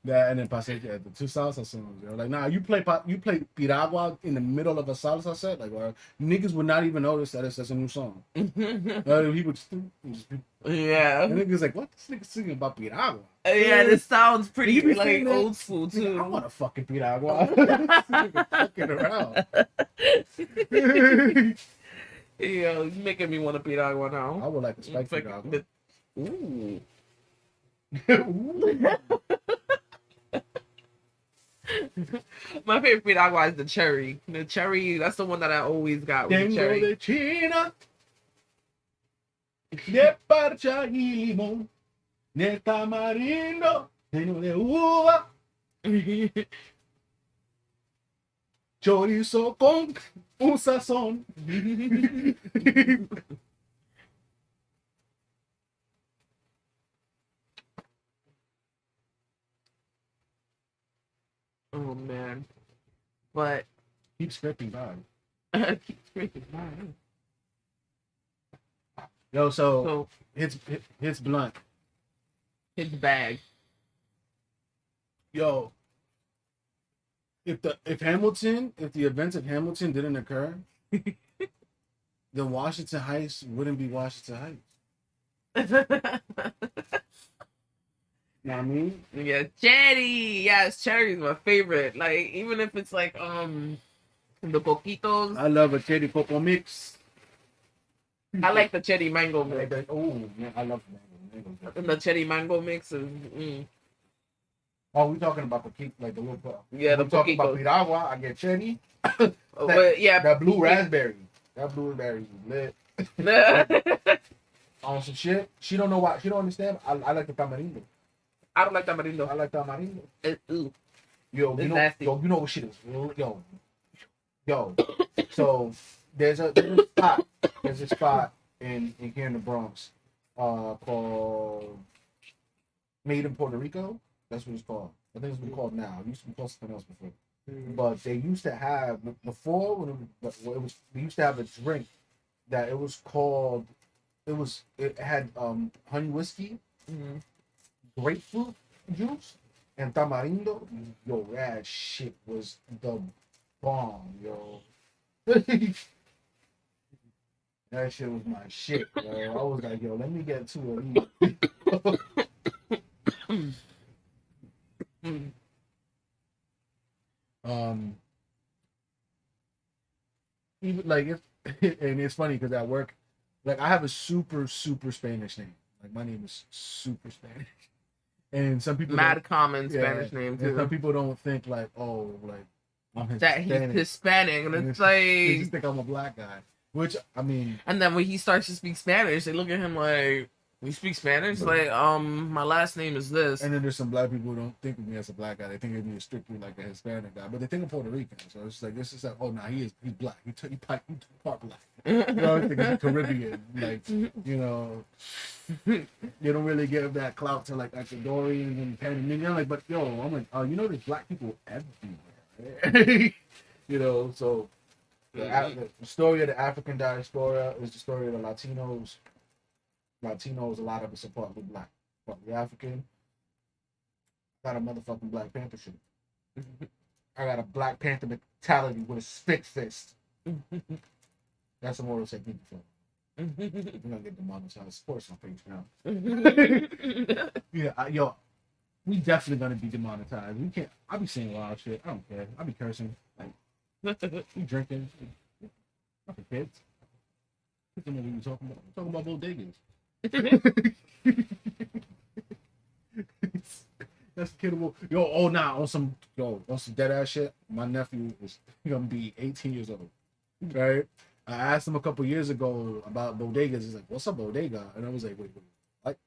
That and then Pasé, the 2 salsa songs. Yo. Like, nah, you play Piragua in the middle of a salsa set, like, niggas would not even notice that it's a new song. He would just Yeah. and niggas like, what? This nigga singing about Piragua? Yeah, this sounds pretty You like sing that? old school too. Nigga, I want to fucking Piragua. This nigga fucking around. Yeah, you're making me want to Piragua now. I would like to spike Piragua. Ooh. Ooh. My favorite Piragua is the cherry. The cherry, that's the one that I always got with the Tengo cherry. de China, de parcha y limón, de tamarindo, tengo de uva, chorizo con un sazón. Oh man. But Keep scraping by. keep drinking mine. Yo, so So hits blunt. his bag. Yo, if the events of Hamilton didn't occur, then Washington Heights wouldn't be Washington Heights. You know what I mean? Yeah, cherry. Yes, cherry is my favorite. Like even if it's like the coquitos. I love a cherry cocoa mix. I like the cherry mango mix. Oh man, I love mango. And the cherry mango mix is Oh, we talking about the like the little. Yeah, the we talking about coquitos. Piragua. I get cherry. But yeah, That blue raspberry. That blue raspberry is lit. On some shit. She don't know why. She don't understand. I like the tamarindo. I don't like tamarindo. I like tamarindo. Ooh. Yo, It's you know, nasty. yo, you know what shit is. Yo. So there's a spot in here in the Bronx, called Made in Puerto Rico. That's what it's called. I think it's what it's called now. It used to be called something else before. But they used to have before when they used to have a drink that it was called. It had honey whiskey, grapefruit juice, and tamarindo. Yo, that shit was the bomb, yo. That shit was my shit, yo. I was like, yo, let me get 2 of these. Even like if and it's funny because at work, like I have a super Spanish name. Like my name is super Spanish. And some people mad common Spanish name and too. some people don't think like, oh, like I'm Hispanic. That he's Hispanic, and it's they like just think I'm a black guy. Which I mean, and then when he starts to speak Spanish, they look at him like, "You speak Spanish?" Like, my last name is this. And then there's some black people who don't think of me as a black guy. They think of me as strictly like a Hispanic guy, but they think of Puerto Rican. So it's like this is like, oh, nah, he's black. He's part black. You know, I think he's Caribbean. Like, you know, you don't really give that clout to like Ecuadorians and Panamanians. Like, but yo, I'm like, oh, you know, there's black people everywhere. You know, so the story of the African diaspora is the story of the Latinos. Latinos, a lot of us are partly black, partly African. I got a motherfucking Black Panther shit. I got a Black Panther mentality with a spit fist. That's a moral technique film. We're gonna get demonetized. Sports on Patreon. Yeah, yo, we definitely gonna be demonetized. We can't. I be saying wild shit. I don't care. I be cursing. Like, we drinking. Fucking kids. What are you talking about? We're talking about bodegas. That's kiddable. Yo, on some dead ass shit. My nephew is gonna be 18 years old. Right? I asked him a couple years ago about bodegas. He's like, "What's a bodega?" And I was like, "Wait, what?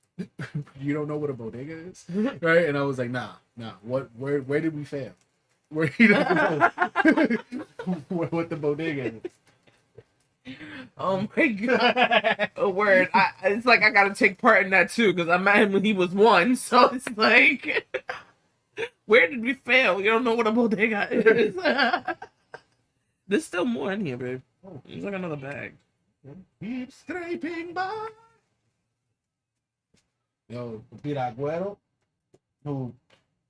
You don't know what a bodega is?" Right? And I was like, "Nah. Where did we fail? Where he doesn't know what the bodega is." Oh my god! A word. It's like I gotta take part in that too because I met him when he was 1. So it's like, where did we fail? You don't know what a bodega is. There's still more in here, babe. There's like another bag. Keep scraping by. Yo, Piragüero,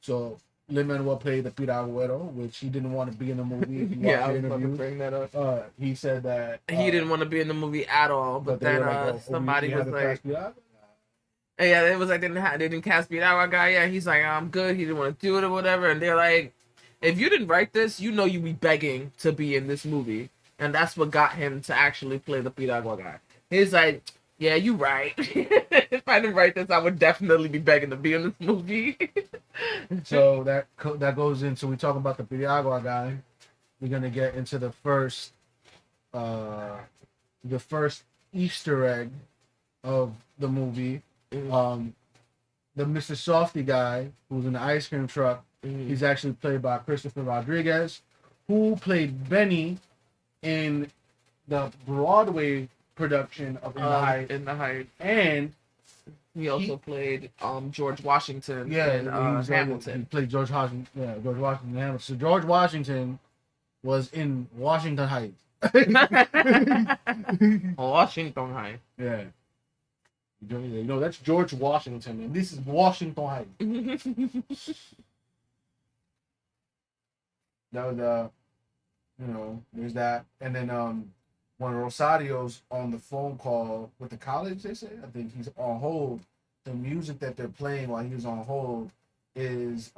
so Lin-Manuel played the Piragüero, which he didn't want to be in the movie. Yeah, I was about to bring that up. He said that he didn't want to be in the movie at all, but then like, somebody was like, yeah, it was like they didn't cast Piragua guy. Yeah, he's like, I'm good. He didn't want to do it or whatever, and they're like, if you didn't write this, you know you be begging to be in this movie, and that's what got him to actually play the Piragua guy. He's like, yeah, you right. If I didn't write this, I would definitely be begging to be in this movie. So that goes into, we talk about the Piragua guy. We're gonna get into the first Easter egg of the movie. The Mr. Softy guy who's in the ice cream truck. He's actually played by Christopher Rodriguez, who played Benny in the Broadway production of In the Heights. And he also played George Washington in Hamilton. He played George Washington. Yeah, George Washington in Hamilton. So George Washington was in Washington Heights. Washington Heights. Yeah. You know, that's George Washington, and this is Washington Heights. That was there's that, and then when Rosario's on the phone call with the college, they say, I think he's on hold. The music that they're playing while he's on hold is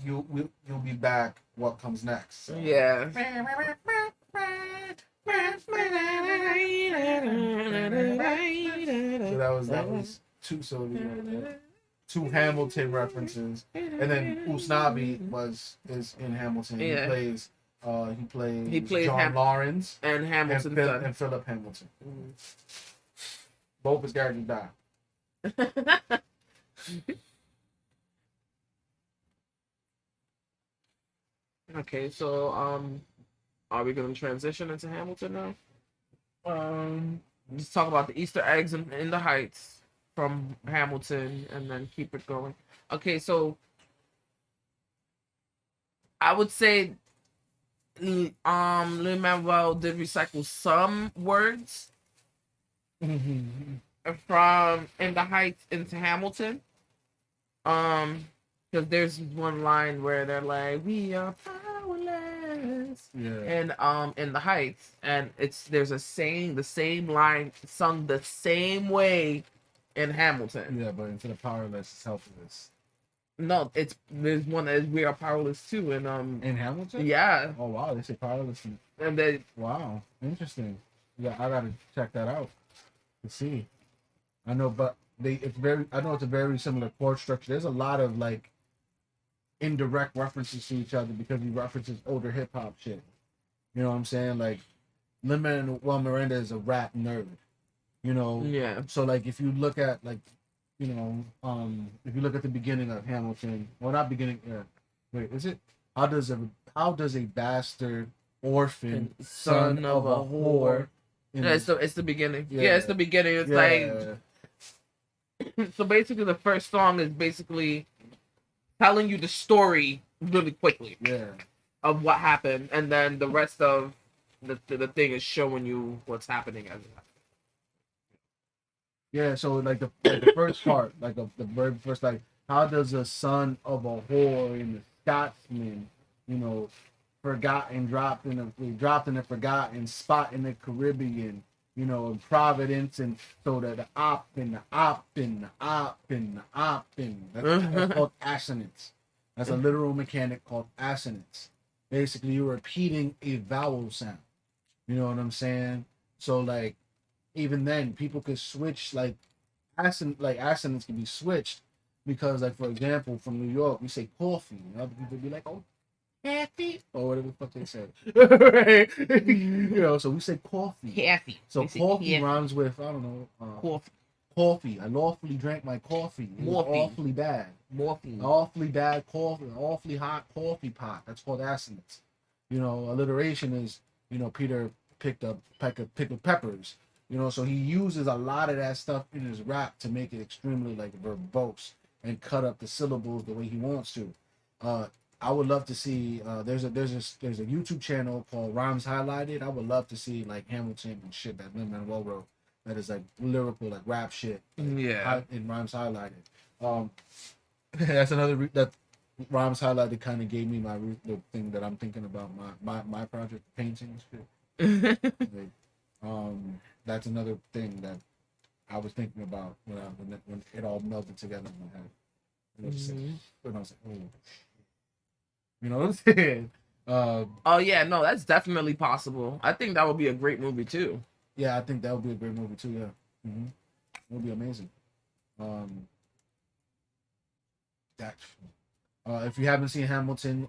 you'll be back. What comes next? So. Yeah. So that was two Hamilton references, and then Usnavi is in Hamilton. Yeah. He plays John Lawrence and Hamilton and Philip Hamilton. Both his characters die. Okay, so are we gonna transition into Hamilton now? Just talk about the Easter eggs in the Heights from Hamilton, and then keep it going. Okay, so I would say Lin-Manuel did recycle some words from In the Heights into Hamilton. Because there's one line where they're like, "We are powerless," and In the Heights, and there's a saying, the same line sung the same way in Hamilton. Yeah, but instead of powerless, it's helpless. No, there's one that is "We are powerless" too, and in Hamilton. Yeah. Oh wow, they say powerless. And they interesting. Yeah, I gotta check that out to see. I know, but it's very, I know it's a very similar chord structure. There's a lot of like indirect references to each other because he references older hip hop shit. You know what I'm saying? Like Lin-Manuel Miranda is a rap nerd. You know, Yeah. so like if you look at like, if you look at the beginning of Hamilton, well, not beginning. Wait, is it? How does a bastard orphan son of a whore? Yeah, it's the beginning. Yeah. Yeah, it's the beginning. It's like so basically the first song is basically telling you the story really quickly. Yeah. Of what happened, and then the rest of the thing is showing you what's happening as it happens. Yeah, so like the first part, like the very first, like how does a son of a whore in the Scotsman, forgotten, dropped in a forgotten spot in the Caribbean, in Providence, and so that the op and the op and the op and the op and that's called assonance. That's a literal mechanic called assonance. Basically, you're repeating a vowel sound. You know what I'm saying? So like, even then, people could switch assonance can be switched because, like, for example, from New York, we say coffee, and other people be like, "Oh, coffee," or whatever the fuck they say. Right? So we say coffee. Coffee. So coffee rhymes with, I don't know, coffee. Coffee. I lawfully drank my coffee. It was awfully bad. Morphine. Awfully bad coffee. Awfully hot coffee pot. That's called assonance. Alliteration is, Peter picked up pickled peppers. So he uses a lot of that stuff in his rap to make it extremely like verbose and cut up the syllables the way he wants to. I would love to see. There's a YouTube channel called Rhymes Highlighted. I would love to see like Hamilton and shit that Lin-Manuel wrote. That is like lyrical, like rap shit. Like, in Rhymes Highlighted. That's another that Rhymes Highlighted kind of gave me the thing that I'm thinking about my project painting and shit. Like, that's another thing that I was thinking about when it all melted together in my head. When I was like, oh, you know what I'm saying? Oh yeah, no, that's definitely possible. I think that would be a great movie too. Yeah, I think that would be a great movie too. Yeah, it would be amazing. That if you haven't seen Hamilton,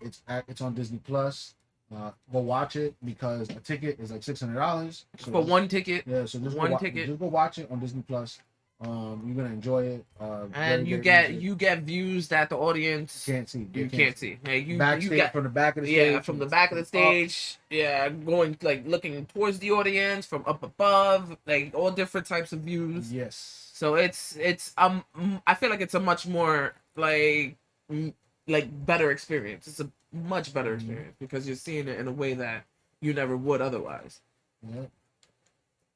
it's on Disney Plus. Go watch it because a ticket is like $600 for one ticket. Yeah, so just ticket. Just go watch it on Disney Plus. You're gonna enjoy it. And you get views that the audience can't see. You can't see. Hey, you get from the back of the stage. Yeah, from the back of the stage. Yeah, going like looking towards the audience from up above, like all different types of views. Yes. So it's I feel like it's a much more like better experience. It's a much better experience because you're seeing it in a way that you never would otherwise. Yeah.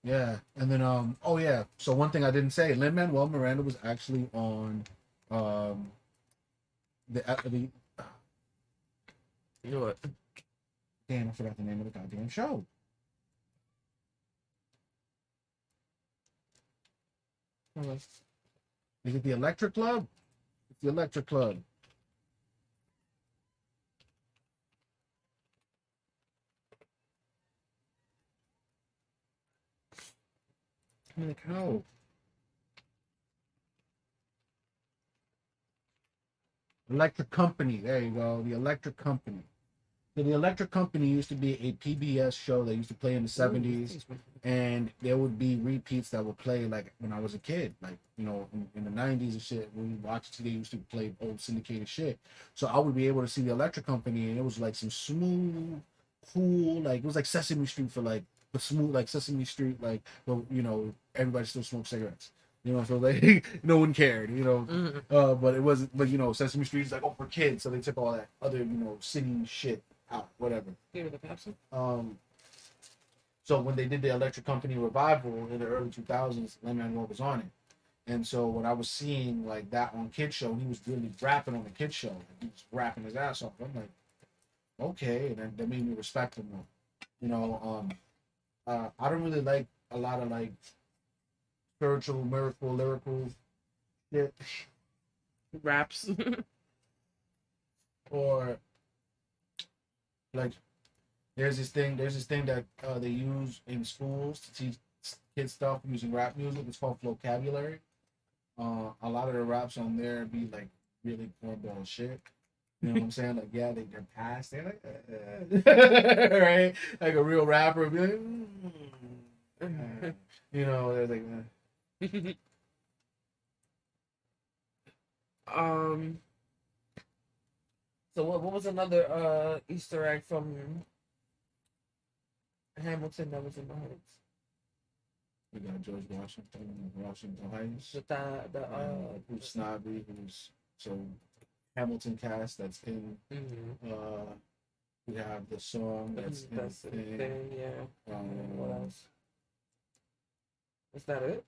Yeah, and then oh yeah, so one thing I didn't say, Lin-Manuel Miranda was actually on the you know what? Damn, I forgot the name of the goddamn show. Is it the Electric Club? It's the Electric Club. No. Electric Company. There you go. The Electric Company. So the Electric Company used to be a PBS show that used to play in the 70s, and there would be repeats that would play like when I was a kid, like in the 90s and shit. When we watched, they used to play old syndicated shit. So I would be able to see the Electric Company, and it was like some smooth, cool, like it was like Sesame Street for like the smooth, like Sesame Street, like well, everybody still smoked cigarettes. So like no one cared, but it wasn't. But Sesame Street is like for kids, so they took all that other city shit out, whatever. So when they did the Electric Company revival in the early 2000s, Lin-Manuel was on it, and so when I was seeing like that on Kid Show, he was really rapping on the Kid Show. He was rapping his ass off. I'm like, okay, and that made me respect him more. I don't really like a lot of like spiritual, miracle, lyrical shit. Raps. Or like there's this thing that they use in schools to teach kids stuff using rap music. It's called vocabulary. A lot of the raps on there be like really cornball shit. You know what I'm saying? Like, yeah, they're past. They're like, right? Like a real rapper would be like, you know, they're like, um. So what was another Easter egg from Hamilton that was in the Heights? we got George Washington, Washington Heights, The who's snobby, who's so Hamilton cast that's in. We have the song that's the in thing, yeah. What else? Is that it?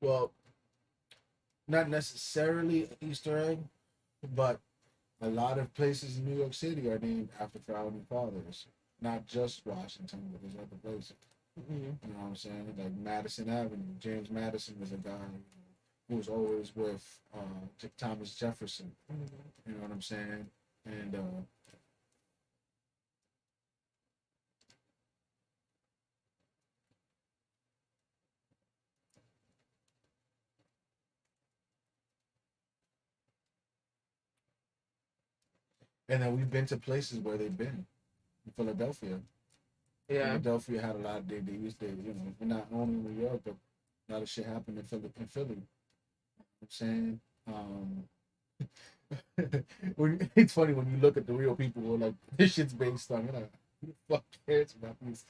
Well, not necessarily an Easter egg, but a lot of places in New York City are named after founding fathers. Not just Washington, but there's other places. You know what I'm saying? Like Madison Avenue. James Madison was a guy who was always with Thomas Jefferson. You know what I'm saying? And then we've been to places where they've been. In Philadelphia. Yeah. Philadelphia had a lot of they used to, you know, not only in New York, but a lot of shit happened in Philly. You know what I'm saying? It's funny when you look at the real people who are like, this shit's based on, you're like, who the fuck cares about these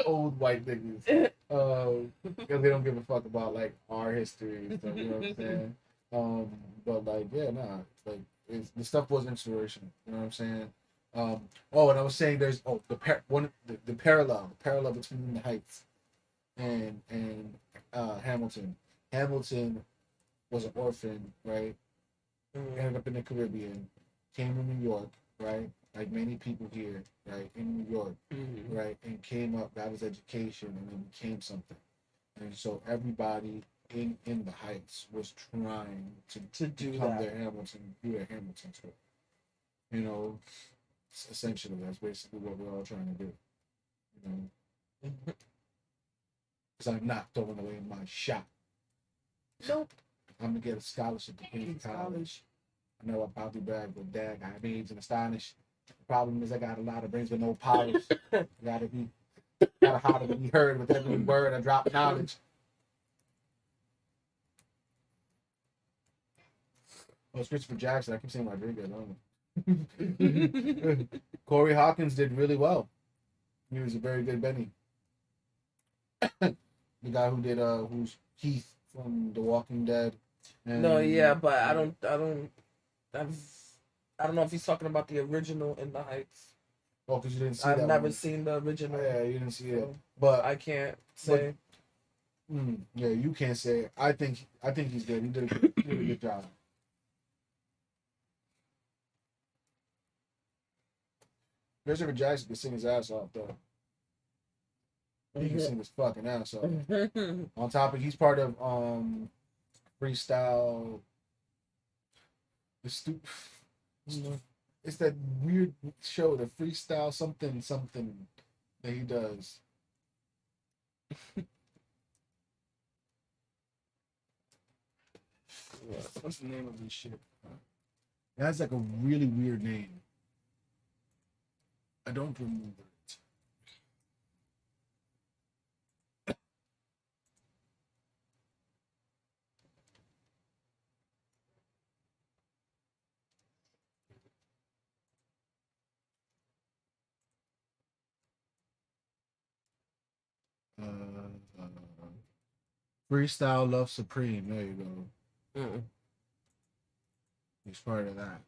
old white niggas? Because they don't give a fuck about like our history and stuff, you know what I'm saying? But like, yeah, nah, like the stuff was inspirational, you know what I'm saying? And I was saying there's the parallel between the Heights and Hamilton. Hamilton was an orphan, right? Ended up in the Caribbean, came to New York, right? Like many people here, right, in New York, right, and came up, got his education, and then became something. And so everybody in the Heights was trying to do become that. their Hamilton tour. You know, essentially that's basically what we're all trying to do. You know, because I'm not throwing away my shot. Nope. I'm gonna get a scholarship to Queens College. I know I probably brag with Dag, I age and astonish. The problem is I got a lot of brains with no polish. Gotta how to be heard with every word I drop knowledge. Oh, it's Christopher Jackson. I keep saying Rodriguez. Corey Hawkins did really well. He was a very good Benny. The guy who did who's Keith from The Walking Dead. And, no, yeah, but I don't know if he's talking about the original In the Heights. Oh, because you didn't see I've never seen the original. Yeah, you didn't see it, but I can't say. Yeah, you can't say it. I think he's good. He did a good job. Christopher Jackson can sing his ass off, though. He can sing his fucking ass off. On top of, he's part of freestyle. It's that weird show, the freestyle something that he does. What's the name of this shit? It has like a really weird name. I don't remember it. Freestyle Love Supreme. There you go. He's part of that.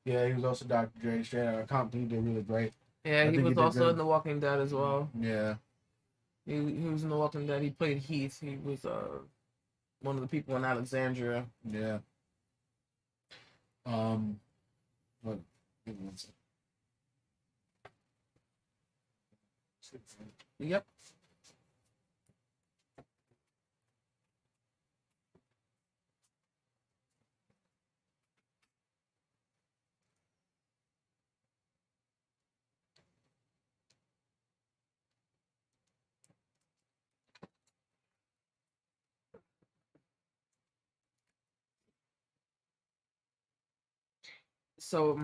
Yeah, he was also Dr. Dre. Straight out of Compton. He did really great. Yeah, he was also in The Walking Dead as well. Yeah. He was in The Walking Dead. He played Heath. He was one of the people in Alexandria. Yeah. What? Yep. So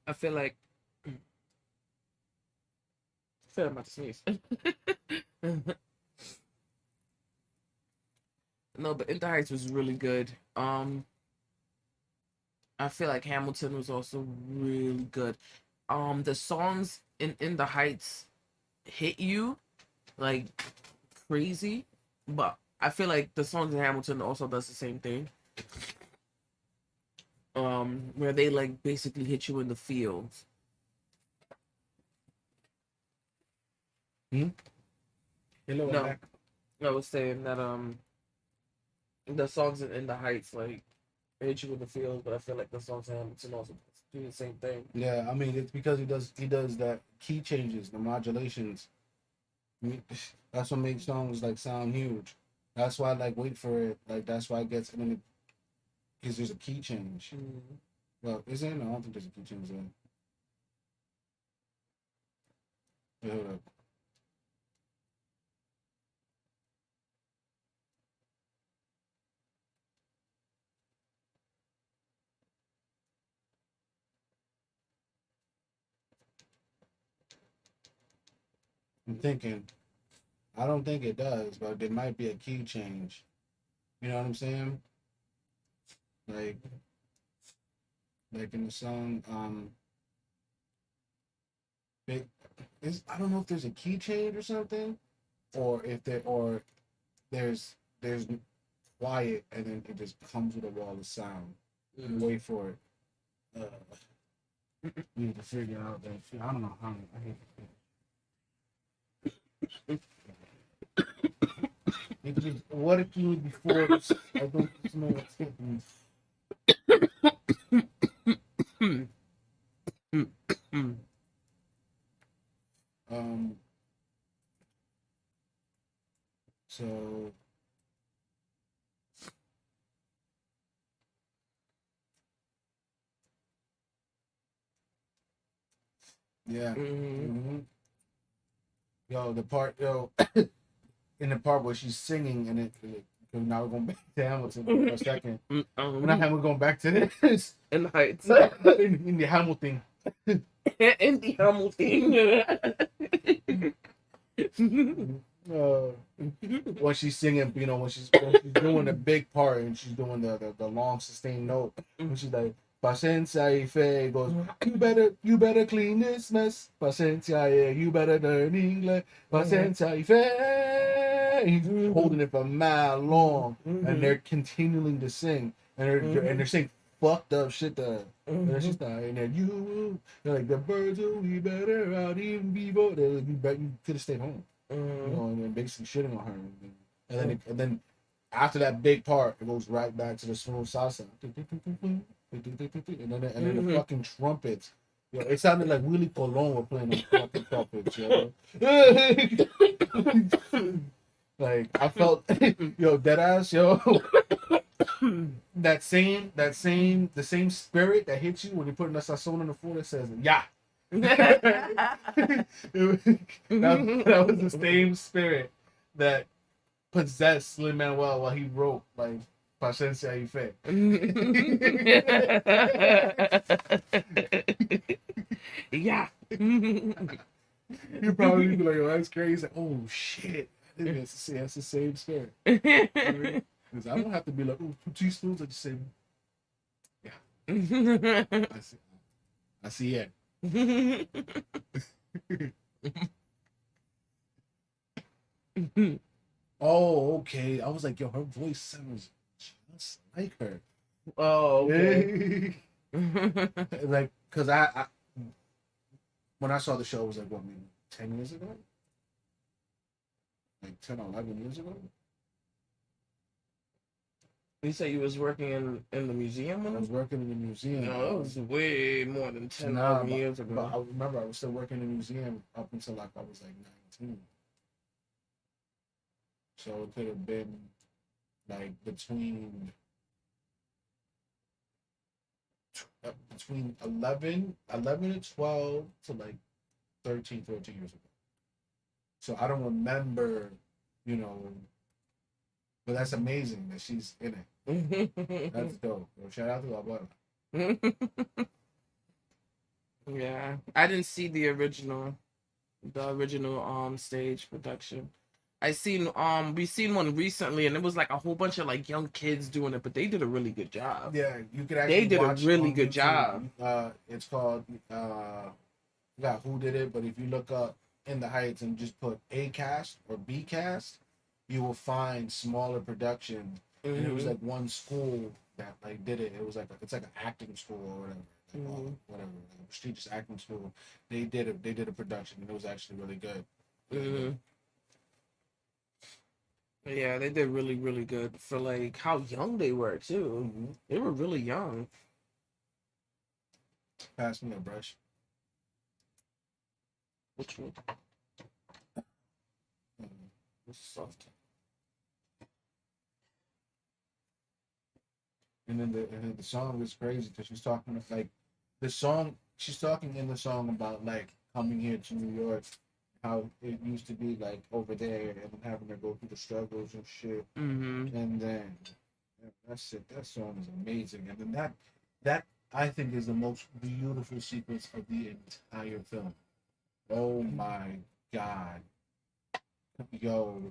I feel like I'm about to sneeze. No, but In the Heights was really good. I feel like Hamilton was also really good. The songs in the Heights hit you like crazy, but I feel like the songs in Hamilton also does the same thing. Where they like basically hit you in the feels. Hello, No, back. I was saying that the songs in the Heights like hit you in the feels, but I feel like the songs in Hamilton also do the same thing. Yeah, I mean it's because he does that key changes, the modulations. That's what makes songs like sound huge. That's why I like wait for it. Like that's why it gets because there's a key change. Well, is there? No, I don't think there's a key change there. Wait, hold up. I'm thinking. I don't think it does, but there might be a key change. You know what I'm saying? Like, like in the song, I don't know if there's a key change or something, or if there's quiet and then it just comes with a wall of sound. And wait for it. We need to figure out that shit. I don't know how. I hate it. Just, what if you before this? I don't know what's hitting. Um. So. Yeah. Mm-hmm. Yo, in the part where she's singing and now we're going back to Hamilton for a second. We're not going back to this. In the Heights. in the Hamilton. In the Hamilton. When she's singing, when she's doing a big part and she's doing the long sustained note, when she's like, Paciencia y fe, goes, you better clean this mess. Paciencia, yeah, you better learn English. Paciencia y fe. He's holding it for a mile long, and they're continuing to sing, and they're saying fucked up shit to her. And then she's like, and then they're like, the birds will be better out in vivo. They're like, you could have stayed home. And then basically shitting on her. And then after that big part, it goes right back to the smooth salsa. And then the fucking trumpets. Yo, it sounded like Willie Colon were playing on fucking trumpets, yo. Like I felt, yo, dead ass, yo. The same spirit that hits you when you're putting a sazon on the food that says yeah. that was the same spirit that possessed Lin-Manuel while he wrote like Paciencia y Fe. Yeah. You'd probably be like, oh, that's crazy. Oh shit. That's the same spirit. Because I don't have to be like, oh, 2 teaspoons. I just say, yeah. I see it. Oh, okay. I was like, yo, her voice sounds just like her. Oh, okay. Like, because I when I saw the show, it was like, what, maybe 10 years ago? Like 10 or 11 years ago? You say you was working in the museum? I was working in the museum. No, it was way more than 10, 11 years ago. But I remember I was still working in the museum up until like I was like 19. So it could have been like between 11 to 12 to like 13, 14 years ago. So I don't remember, but that's amazing that she's in it. That's dope. Shout out to La Abuela. Yeah, I didn't see the original stage production. I seen we seen one recently, and it was like a whole bunch of like young kids doing it, but they did a really good job. Yeah, you could They actually did a watch really on good YouTube. job. It's called I forgot who did it, but if you look up In the Heights and just put A cast or B cast, you will find smaller productions. And it was like one school that like did it. It was like it's like an acting school or whatever. Like, whatever, like, prestigious acting school. They did a production and it was actually really good. Mm-hmm. Yeah, they did really, really good for like how young they were too. Mm-hmm. They were really young. Pass me a brush. Which one? It's soft. And then the song is crazy because she's talking like the song. She's talking in the song about like coming here to New York, how it used to be like over there, and having to go through the struggles and shit. Mm-hmm. And then yeah, that's it. That song is amazing. And then that I think is the most beautiful sequence of the entire film. Oh my god, yo,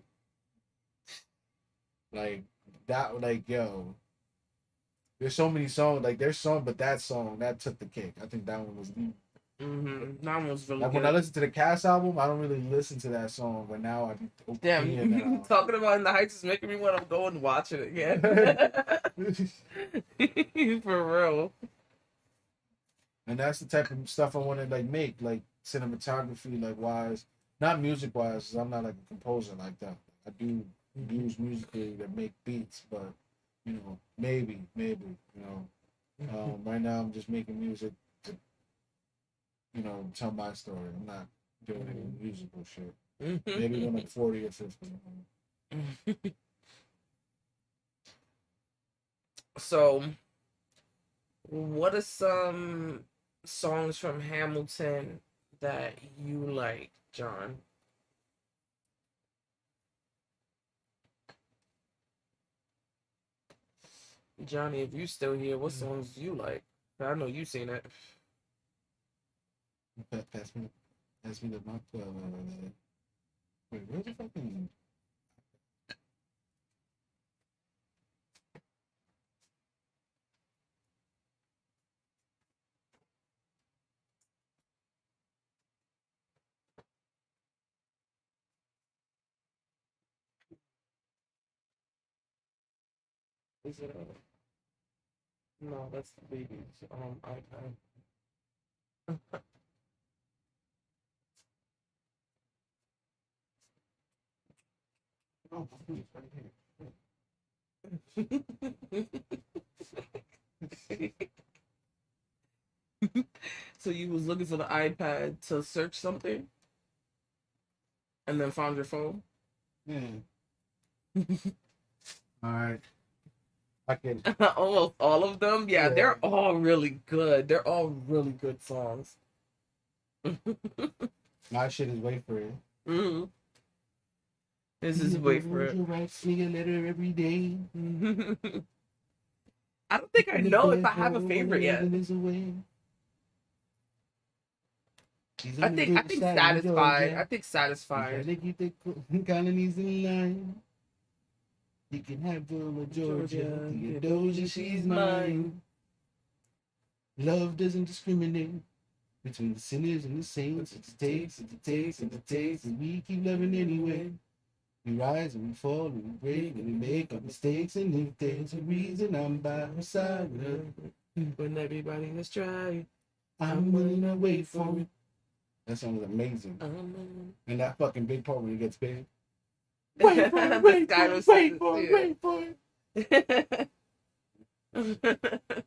like that, like yo. There's so many songs, like there's some, but that song that took the cake. I think that one was the. That one was really Like good. when I listen to the Cass album, I don't really listen to that song, but now I Damn, talking about In the Heights is making me want to go and watch it again. For real. And that's the type of stuff I want to like make, like cinematography, like wise, not music wise. I'm not like a composer like that. I do use musically to make beats, but you know, maybe, you know, right now I'm just making music to, you know, tell my story. I'm not doing any musical shit. Maybe when I'm 40 or 50. So, what are some songs from Hamilton that you like, John? Johnny, if you still here, what songs do you like? I know you seen it. Pass me the Mark 12. Wait, where's the fucking? Is it no, that's the baby's iPad. Oh, it's right here. So you was looking for the iPad to search something and then found your phone? Yeah. All right. I can. Almost all of them? Yeah, Yeah. they're all really good. They're all really good songs. My shit is wait for it. Mm-hmm. This is wait for it. Write me a letter every day. I don't think I know if I have a favorite yet. I think satisfied. I think satisfied. They keep the colonies in line. You can have Georgia, Theodosia, she's mine. Love doesn't discriminate between the sinners and the saints. It takes, and we keep loving anyway. We rise and we fall and we break and we make our mistakes, and if there's a reason, I'm by her side. When everybody was trying, I'm willing to wait for it. That song is amazing. And that fucking big part when it gets big. Wait for it, wait for it.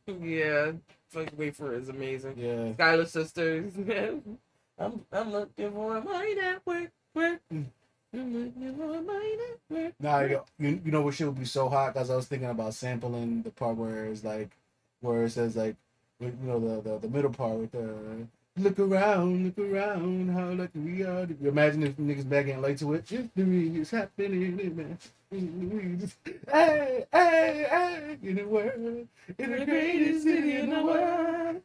Yeah, fucking wait for it is amazing. Yeah. Skylar Sisters. I'm looking for a mind at work. Nah, you know what shit would be so hot? Because I was thinking about sampling the part where it's like, where it says like, you know, the middle part with the Look around, how lucky we are. Imagine if niggas back in late to it. History is happening, man. Hey, hey, hey, in the world, in the greatest city in the world.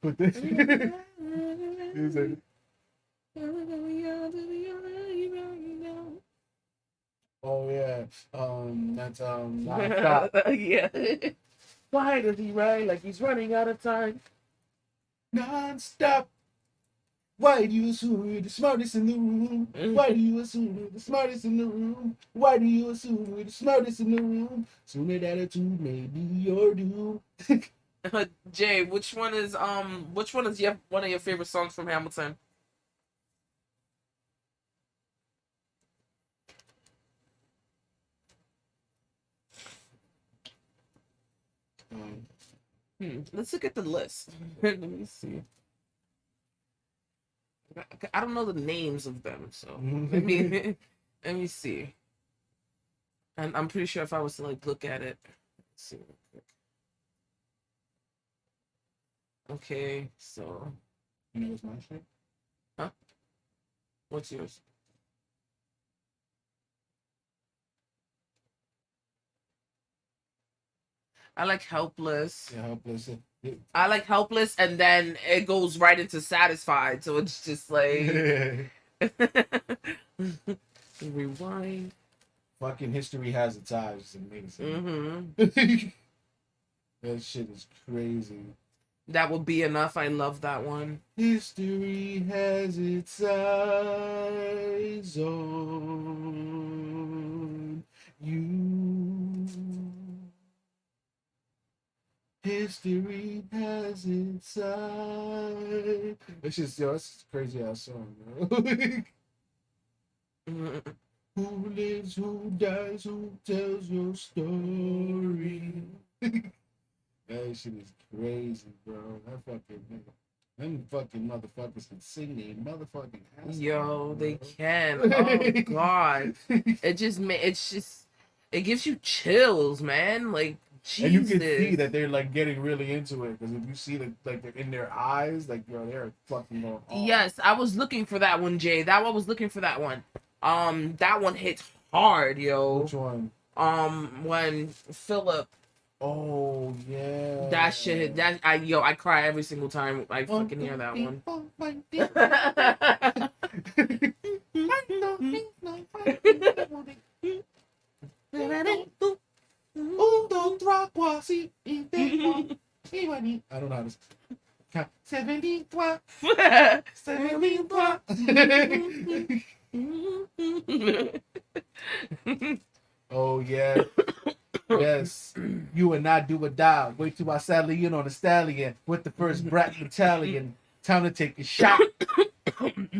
Put this. Oh yeah, that's non-stop. Yeah. Why does he ride like he's running out of time? Non-stop. Why do you assume you're the smartest in the room? Why do you assume you're the smartest in the room? Why do you assume you're the smartest in the room? Assume that attitude may be your doom. Jay, which one is one of your favorite songs from Hamilton? Let's look at the list. Let me see. I don't know the names of them, so let me see. And I'm pretty sure if I was to like look at it, let's see real quick. Okay, so You know what's my shit? huh? What's yours? I like Helpless. Yeah, helpless. I like Helpless, and then it goes right into Satisfied, so it's just like rewind. Fucking History Has Its Eyes is amazing. Mm-hmm. That shit is crazy. That Will Be Enough. I love that one. History has its eyes on you. History has its eyes. It's just, yo, it's a crazy ass song, bro. Who lives, who dies, who tells your story? That shit is crazy, bro. That fucking nigga. Them fucking motherfuckers can sing their motherfucking ass Yo, off, they bro. can. Oh God, it gives you chills, man. Like Jesus. And you can see that they're like getting really into it because if you see that like they're in their eyes, like yo, they're fucking going off. Yes, I was looking for that one, Jay. That one was looking for that one. That one hits hard, yo. Which one? When Philip. Oh yeah. That shit. I cry every single time I fucking hear that one. I don't know how to count. 73. Oh yeah. Yes. You and I do or die. Wait till I saddle in on a stallion with the first brat battalion. Time to take a shot.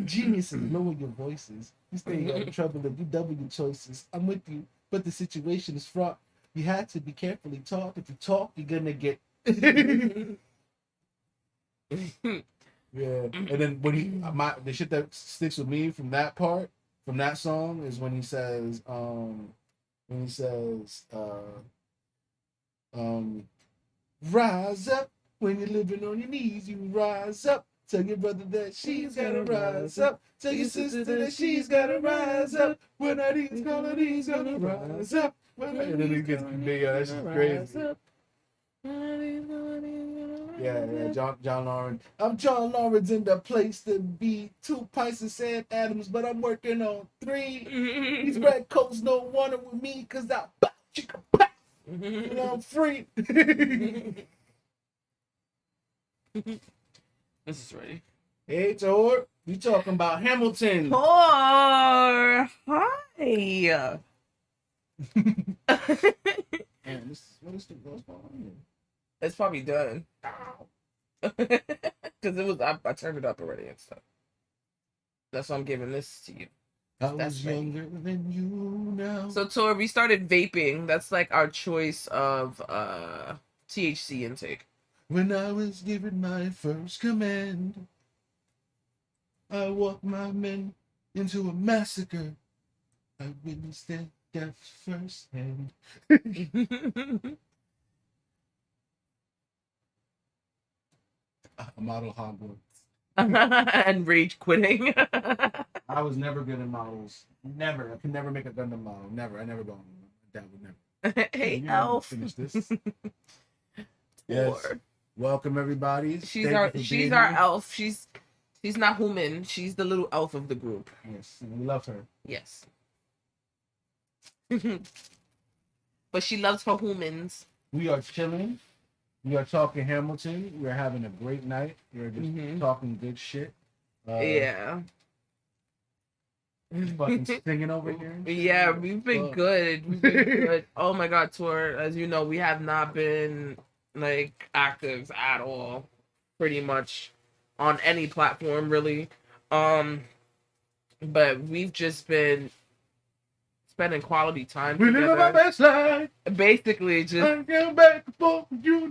Geniuses, lower your voices. You stay out of trouble if you double your choices. I'm with you, but the situation is fraught. You had to be carefully taught. If you talk, you're gonna get. Yeah, and then when the shit that sticks with me from that part, from that song, is when he says, rise up when you're living on your knees. You rise up. Tell your brother that she's gotta rise up. Tell your sister that she's gotta rise up. When are these colonies gonna rise up? And then he gets bigger. That's just crazy. Yeah, John Lawrence. I'm John Lawrence in the place to be. 2 pints of Sam Adams, but I'm working on 3. These red coats don't want it with me because I'm and I'm free. This is ready. Hey, Tor, you talking about Hamilton? Tor, hi. Man, what is the going on? It's probably done. Because I turned it up already and stuff. That's why I'm giving this to you. I was younger than you now. So Tor, we started vaping. That's like our choice of THC intake. When I was given my first command, I walked my men into a massacre. I witnessed their death firsthand. a model Hogwarts. And rage quitting. I was never good at models. Never. I could never make a Gundam model. Never. I never go. That would never. Hey, You Elf. Finish this. Yes. Welcome everybody. She's our elf. She's not human. She's the little elf of the group. Yes, we love her. Yes. But she loves her humans. We are chilling. We are talking Hamilton. We are having a great night. We're just talking good shit. Yeah. Fucking singing over here. Yeah, we've been good. We've been good. Oh my god, Tor. As you know, we have not been like active at all, pretty much on any platform really. But we've just been spending quality time we together. live my best life. Basically, just I come back for you.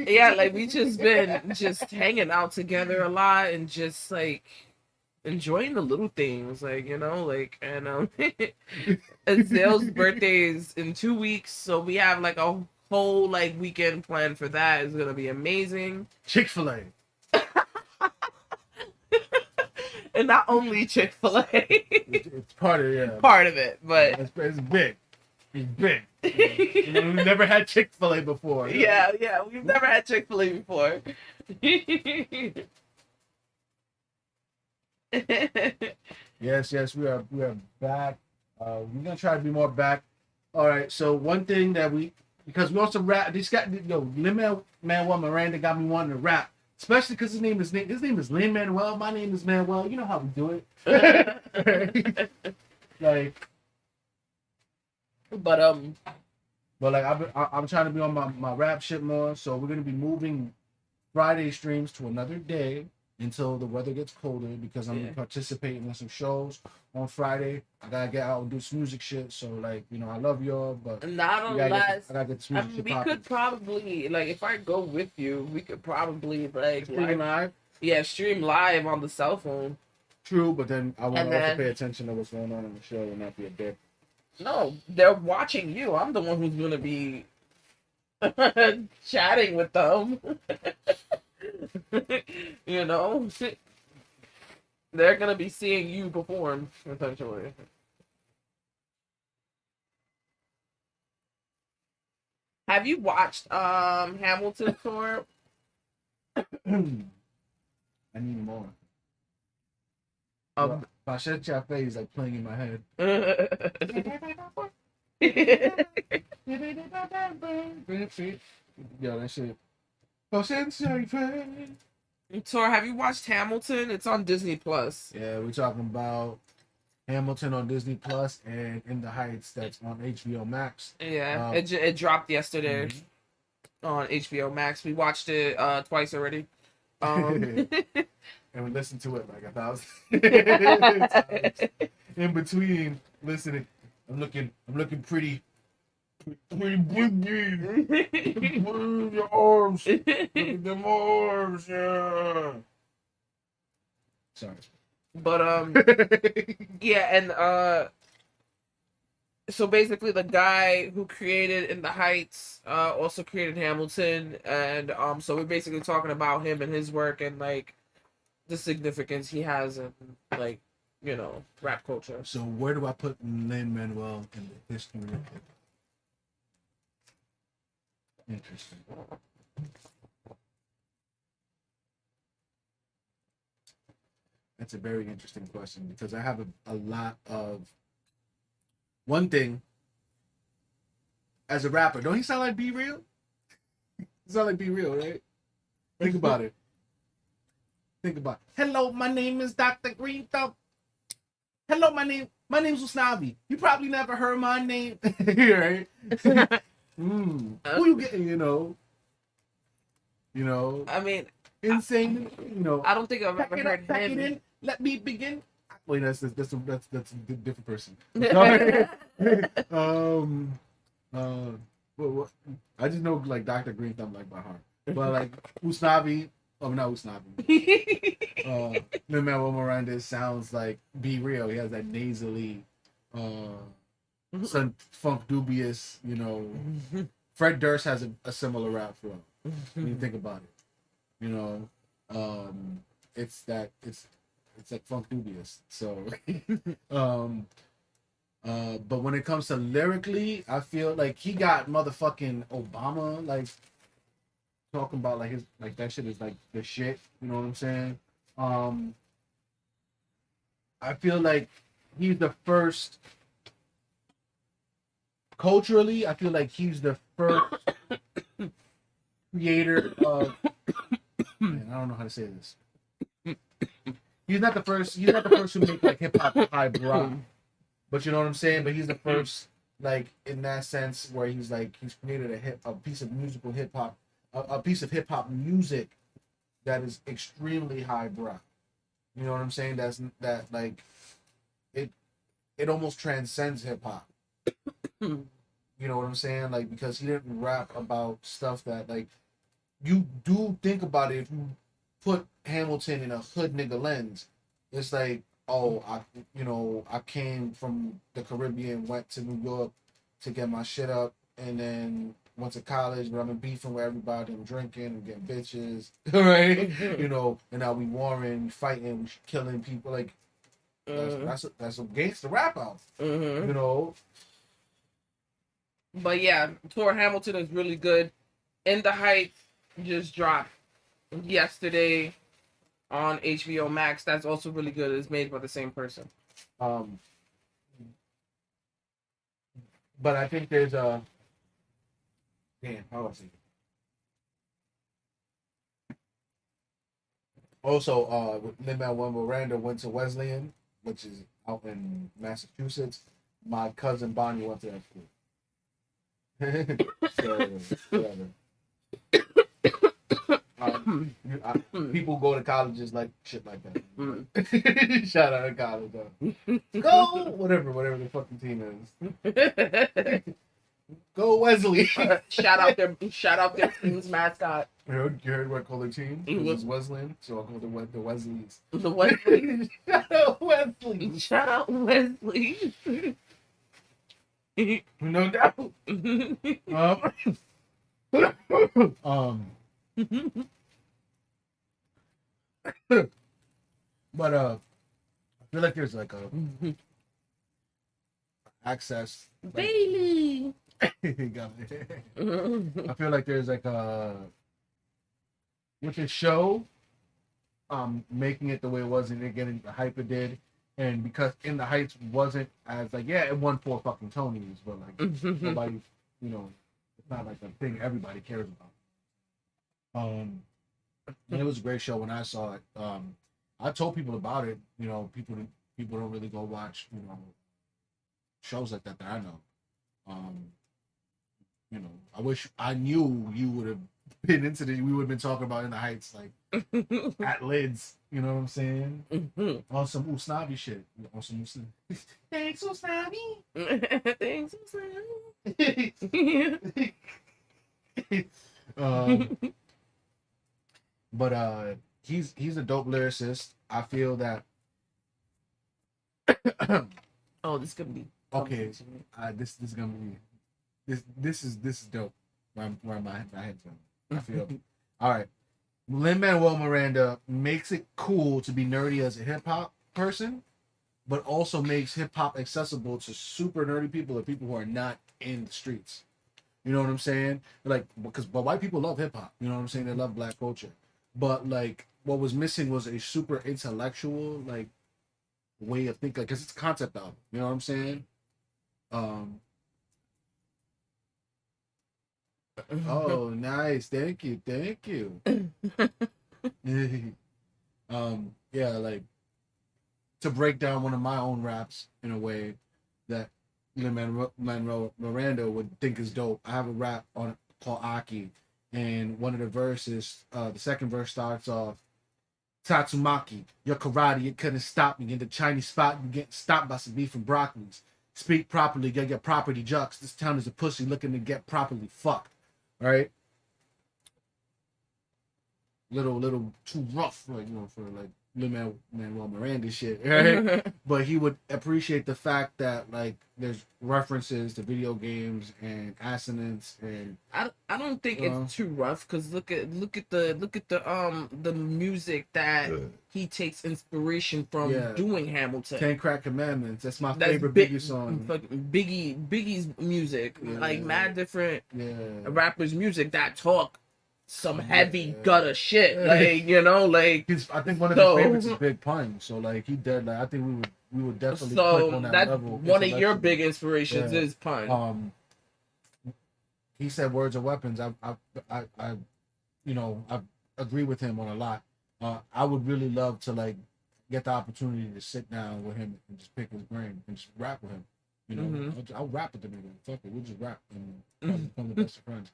yeah, like we just been just hanging out together a lot and just like enjoying the little things, like, you know, like, and Zale's birthday is in 2 weeks, so we have like a whole like weekend planned for that. It's gonna be amazing. Chick-fil-A. And not only Chick-fil-A. It's part of it, but it's big. It's big. You know, we've never had Chick-fil-A before. Yeah, we've never had Chick-fil-A before. Yes, we are back. We're gonna try to be more back. All right. So one thing that because we also rap. This guy, Lin-Manuel Miranda got me wanting to rap, especially because his name is Lin-Manuel. My name is Manuel. You know how we do it. Like, but like I'm trying to be on my rap shit more. So we're gonna be moving Friday streams to another day until the weather gets colder, because I'm participating in some shows on Friday. I gotta get out and do some music shit. So like, you know, I love y'all, but not unless I gotta get some music shit we popping. could probably, like, if I go with you, we could probably like stream live. Yeah, stream live on the cell phone. True, but then I want to also pay attention to what's going on in the show and not be a dick. No, they're watching you. I'm the one who's gonna be chatting with them. You know, they're gonna be seeing you perform essentially. Have you watched Hamilton tour? I need more. Bashette Chafe is like playing in my head. Yo, that shit. Tor, have you watched Hamilton? It's on Disney Plus. Yeah, we're talking about Hamilton on Disney Plus and In the Heights that's on HBO Max. Yeah, it dropped yesterday on HBO Max. We watched it twice already. And we listened to it like 1,000 times. In between listening, I'm looking pretty big. Move your arms. Look at them arms. Yeah. Sorry. But yeah, and so basically the guy who created In the Heights also created Hamilton, and so we're basically talking about him and his work and like the significance he has in, like, you know, rap culture. So where do I put Lin-Manuel in the history of it? Interesting. That's a very interesting question, because I have a lot of one thing. As a rapper, don't he sound like Be Real? He sound like Be Real, right? Think about it. Hello, my name is Dr. Green Thumb. Hello, my name's Usnavi. You probably never heard my name, right? Who you getting? You know. I mean, insane. You know. I don't think I've ever heard him. In. Let me begin. Wait, that's a different person. What? I just know like Dr. Green Thumb like by heart, but like Usnavi. Oh, not Usnavi. Lin-Manuel Miranda sounds like Be Real. He has that nasally, some funk dubious, you know, Fred Durst has a similar rap flow. When you think about it, it's like Funk Dubious. So, but when it comes to lyrically, I feel like he got motherfucking Obama like talking about like his like that shit is like the shit. You know what I'm saying? I feel like he's the first culturally. I feel like he's the first creator of. Man, I don't know how to say this. He's not the first. He's not the first to make like hip hop highbrow, but you know what I'm saying. But he's the first, like in that sense, where he's created a piece of musical hip hop, a piece of hip hop music that is extremely highbrow. You know what I'm saying? That like it almost transcends hip hop. You know what I'm saying? Like because he didn't rap about stuff that like you do think about it if you put Hamilton in a hood nigga lens. It's like, oh, I came from the Caribbean, went to New York to get my shit up, and then went to college, but I'm beefing with everybody, I'm drinking, I'm getting bitches, right? And now we warring, fighting, killing people. Like that's a gangster rap out, But yeah, Tour Hamilton is really good. In the Heights just dropped yesterday on HBO Max. That's also really good. It's made by the same person. But I think there's a damn. How was it? Also, Lin-Manuel Miranda went to Wesleyan, which is out in Massachusetts. My cousin Bonnie went to that school. People go to colleges like shit like that. Shout out to college. Go whatever the fucking team is. Go Wesley. Shout out their team's mascot. You heard what color team? It was Wesleyan, so I'll call the Wesleys. The Wesley. Shout out Wesley. Shout out Wesley. No doubt. But I feel like there's like a access like, Bailey. I feel like there's like a with the show making it the way it was and it getting the hype it did, and because In the Heights wasn't as like it won 4 fucking Tonys, but like nobody, it's not like a thing everybody cares about. And it was a great show when I saw it. I told people about it. People don't really go watch shows like that I know. I wish I knew you would have been into this. We would have been talking about In the Heights like at lids. You know what I'm saying? On some Usnavi shit. On some Usnavi. Thanks, Usnavi. Thanks, Usnavi. But he's a dope lyricist. I feel that. Oh, this is gonna be okay. This is gonna be this is dope. Where my head's going. I feel. All right. Lin-Manuel Miranda makes it cool to be nerdy as a hip hop person, but also makes hip hop accessible to super nerdy people or people who are not in the streets. You know what I'm saying? Like, but white people love hip hop. You know what I'm saying? They love black culture. But like, what was missing was a super intellectual like way of thinking. Because it's a concept album. You know what I'm saying? Oh, nice. Thank you. Yeah, like to break down one of my own raps in a way that Lin-Manuel Miranda would think is dope. I have a rap on called Aki, and one of the verses, the second verse starts off, Tatsumaki, your karate, it couldn't stop me. In the Chinese spot, you getting stopped by some beef and broccolis. Speak properly, get your property jux. This town is a pussy looking to get properly fucked. Right? Little too rough, like for like Lin-Manuel Miranda shit, right? But he would appreciate the fact that like there's references to video games and assonance and I don't think it's too rough because look at the music that he takes inspiration from doing Hamilton. 10 Crack Commandments. That's my That's favorite Biggie song. Biggie's music, like mad different rappers' music that talk some heavy gutter shit, like like. I think one of his favorites is Big Pun. So like he did like I think we would definitely click on that level. One of your big inspirations is Pun. He said words are weapons. I agree with him on a lot. I would really love to like get the opportunity to sit down with him and just pick his brain and just rap with him. I'll rap with the nigga. Fuck it, we'll just rap and become the best of friends.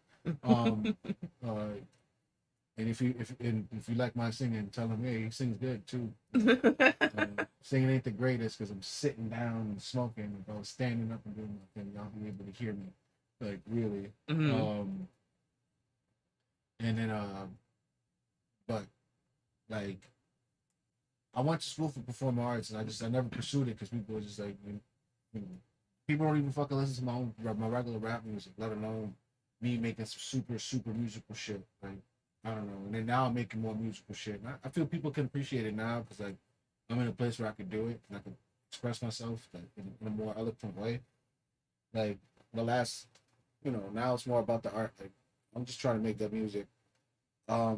And if you like my singing, tell him, hey, he sings good too. Singing ain't the greatest because I'm sitting down and smoking. If I was standing up and doing my thing, y'all be able to hear me, like really. And then but like I went to school for performing arts and I never pursued it because people were just like, people don't even fucking listen to my regular rap music, let alone me making some super musical shit. Like I don't know. And then now I'm making more musical shit. And I feel people can appreciate it now because like I'm in a place where I can do it and I can express myself like in a more eloquent way. Like the last, now it's more about the art. Like I'm just trying to make that music. I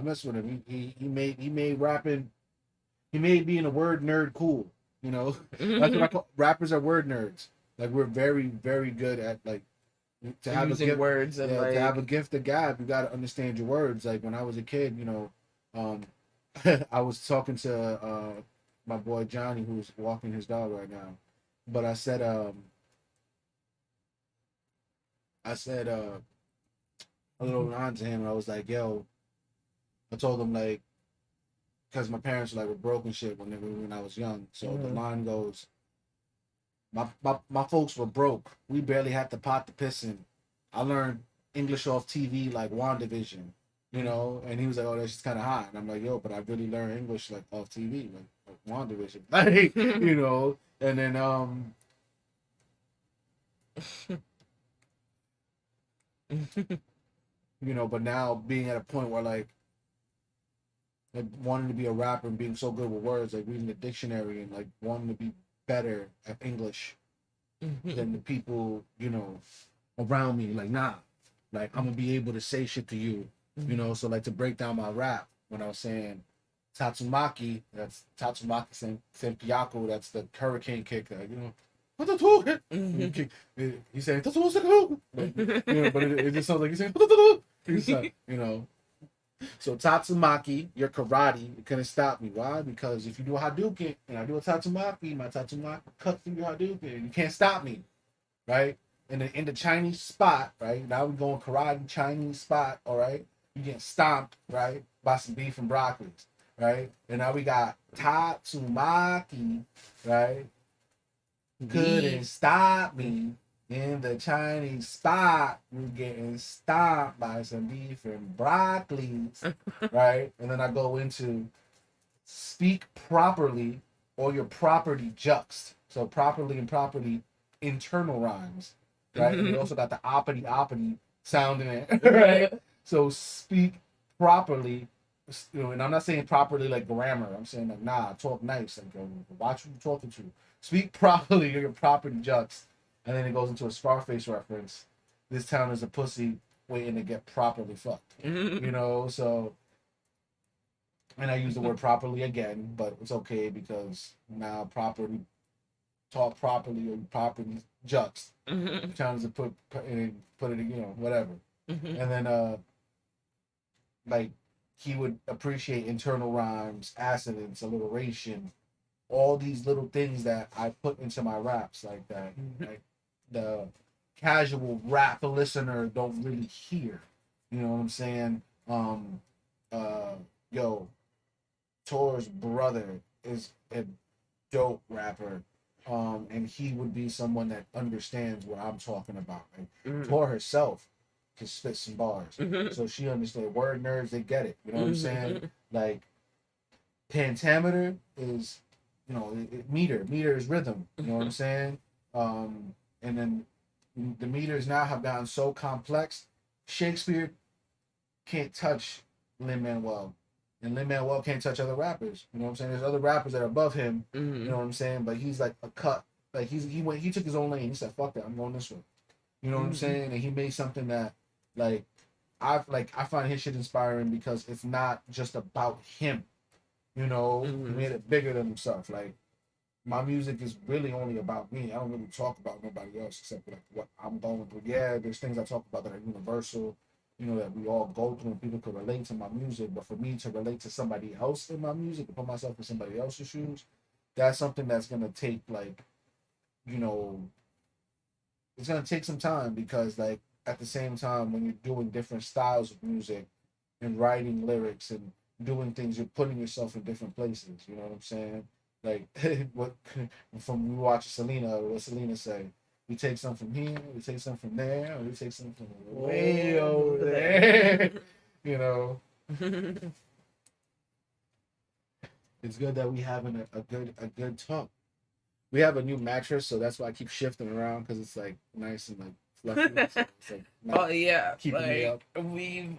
mess with him. He made rapping. He made being a word nerd cool. That's what I call rappers are word nerds. Like we're very very good at like. To have using a gift, words and like... to have a gift of gab, you got to understand your words. Like when I was a kid, I was talking to my boy Johnny, who's walking his dog right now, but I said a little line to him. I was like, "Yo," I told him like, because my parents were broke and shit when I was young. So the line goes. My folks were broke. We barely had to pot the pissin'. I learned English off TV like WandaVision, and he was like, "Oh, that's just kind of hot." And I'm like, "Yo, but I really learned English like off TV, like WandaVision." Like, and then but now being at a point where like wanting to be a rapper and being so good with words, like reading the dictionary and like wanting to be better at English than the people, around me. Like, nah, like I'm gonna be able to say shit to you, So like to break down my rap when I was saying Tatsumaki, that's Tatsumaki Senpyaku, that's the hurricane kick, what the talk? He's saying but it just sounds like he's saying he's like, So Tatsumaki, your karate, you couldn't stop me. Why? Because if you do a Hadouken and I do a Tatsumaki, my Tatsumaki cuts through your Hadouken. You can't stop me, right? In the Chinese spot, right? Now we're going karate Chinese spot, all right? You get stomped, right? By some beef and broccoli, right? And now we got Tatsumaki, right? Couldn't stop me. In the Chinese spot, you're getting stomped by some beef and broccoli, right? And then I go into speak properly or your property juxt. So properly and property internal rhymes, right? And we also got the oppity sound in it, right? So speak properly, and I'm not saying properly like grammar. I'm saying like, nah, talk nice. Like, watch who you're talking to. Speak properly or your property juxt. And then it goes into a Scarface reference. This town is a pussy waiting to get properly fucked. So... And I use the word properly again, but it's okay because now properly... Talk properly or properly juxt. Town is to put it, whatever. And then, like, he would appreciate internal rhymes, assonance, alliteration, all these little things that I put into my raps like that. Like, the casual rap listener don't really hear. You know what I'm saying? Tor's brother is a dope rapper. And he would be someone that understands what I'm talking about. Like, Tor herself can spit some bars. Mhm. So she understands. Word nerds, they get it. You know what I'm saying? Mhm. Like pentameter is, you know, meter is rhythm. You know what I'm saying? And then the meters now have gotten so complex. Shakespeare can't touch Lin-Manuel, and Lin-Manuel can't touch other rappers. You know what I'm saying? There's other rappers that are above him. Mhm. You know what I'm saying? But he's like a cut. Like he took his own lane. He said, "Fuck that, I'm going this way." You know what I'm saying? And he made something that, like, I find his shit inspiring because it's not just about him. You know, he made it bigger than himself. Like, my music is really only about me. I don't really talk about nobody else except like what I'm going through. Yeah, there's things I talk about that are universal, you know, that we all go through and people can relate to my music. But for me to relate to somebody else in my music, to put myself in somebody else's shoes, that's something that's gonna take, like, you know, it's gonna take some time, because like at the same time when you're doing different styles of music and writing lyrics and doing things, you're putting yourself in different places. You know what I'm saying? Like what from we watch Selena, what Selena say? We take some from here, we take some from there, or we take some from way over there. You know, it's good that we having a good talk. We have a new mattress, so that's why I keep shifting around, because it's like nice and like fluffy. So it's like nice, Oh yeah, keeping me up. We've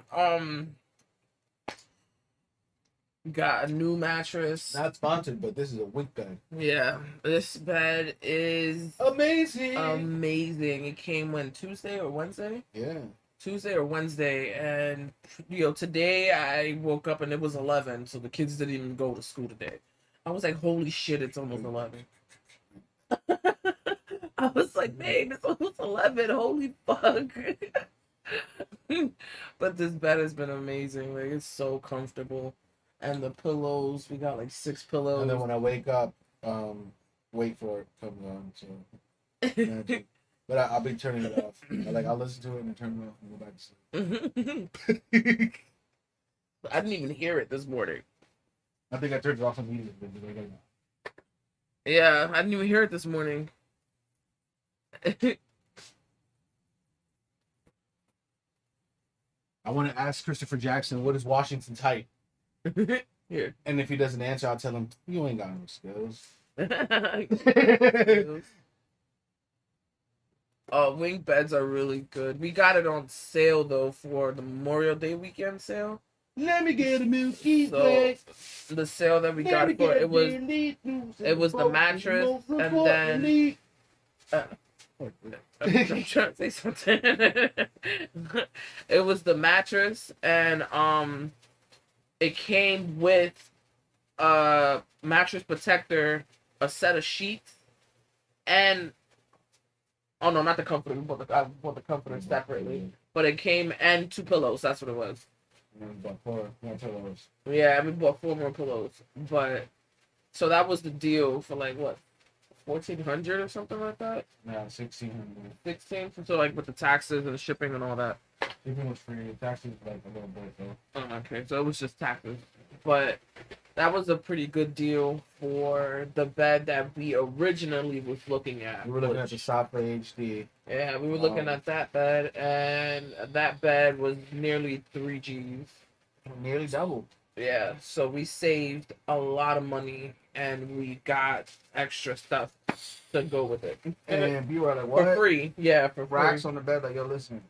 got a new mattress. Not sponsored, but this is a wink bed. Yeah, this bed is amazing. Amazing. It came when Tuesday or Wednesday? Yeah. Tuesday or Wednesday, and you know, today I woke up and it was 11, so the kids didn't even go to school today. I was like, holy shit, it's almost 11. I was like, babe, it's almost 11. Holy fuck. But this bed has been amazing. Like, it's so comfortable. And the pillows, we got like 6 pillows. And then when I wake up, wait for it comes on. So, but I'll be turning it off. I'll listen to it and then turn it off and go back to sleep. I didn't even hear it this morning. I think I turned it off immediately. Yeah, I didn't even hear it this morning. I want to ask Christopher Jackson, what is Washington tight? Here. And if he doesn't answer, I'll tell him, you ain't got no skills. Wing beds are really good. We got it on sale though for the Memorial Day weekend sale. Let me get a milky way. The sale that we got for it was the mattress, and then I'm trying to say something. It was the mattress, and it came with a mattress protector, a set of sheets, and oh no, not the comforter. I bought the comforter separately, but it came and 2 pillows. That's what it was. Bought 4 more pillows. Yeah, we bought 4 more pillows. But so that was the deal for like what, 1,400 or something like that. Yeah, 1,600. 16. So like with the taxes and the shipping and all that. Shipping was free. Taxes like a little bit though. Oh, okay, so it was just taxes, but that was a pretty good deal for the bed that we originally was looking at. We were looking at the Sopra HD. Yeah, we were looking at that bed, and that bed was nearly 3 G's. Nearly double. Yeah, so we saved a lot of money, and we got extra stuff to go with it. And you were like, what? For free. Yeah, for free. Racks on the bed, like, yo, listen.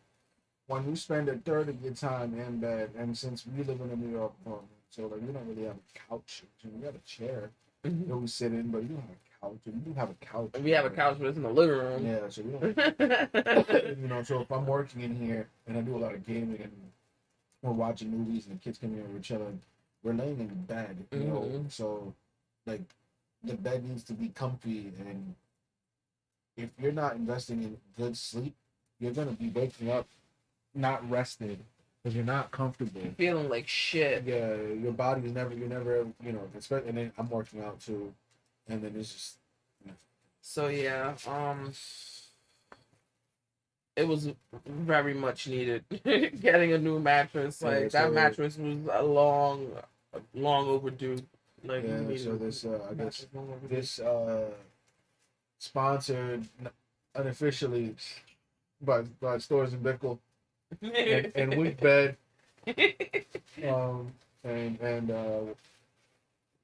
When you spend a third of your time in bed, and since we live in a New York apartment, so like we don't really have a couch. We have a chair that we sit in, but you don't have a couch. We do have a couch. We have a couch, but it's in the living room. Yeah, so we don't. You know, so if I'm working in here and I do a lot of gaming and we're watching movies and the kids come here and we're chilling, we're laying in the bed. You know, so like the bed needs to be comfy, and if you're not investing in good sleep, you're gonna be waking up not rested because you're not comfortable, feeling like shit. Yeah, your body is never, you're never, you know, especially, and then I'm working out too, and then it's just, you know. So yeah, it was very much needed. Getting a new mattress, like yeah, that mattress was a long overdue. Like, yeah, so this I guess this sponsored unofficially by Stores and Bickle. and weak bed. And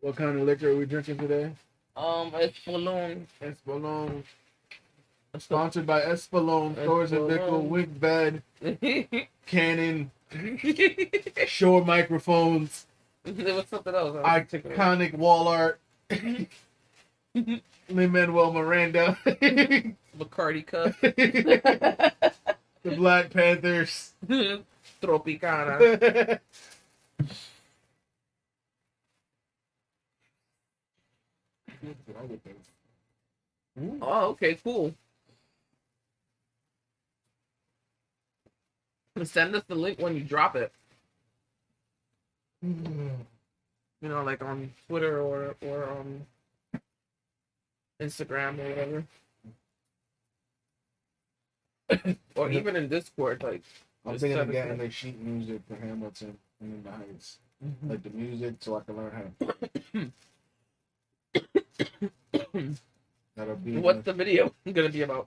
what kind of liquor are we drinking today? Espolón. Espolón. Sponsored by Espolón. Stores and Nickel, Wick Bed, Canon, Shure microphones. There was something else. Iconic wall art. Lin-Manuel Miranda. Bacardi cup. The Black Panthers. Tropicana. Oh, okay, cool. Send us the link when you drop it. You know, like on Twitter or Instagram or whatever. Or even in Discord, like. I'm thinking of getting the sheet music for Hamilton and In the Heights. Like the music so I can learn how. That'll be What's the video gonna be about?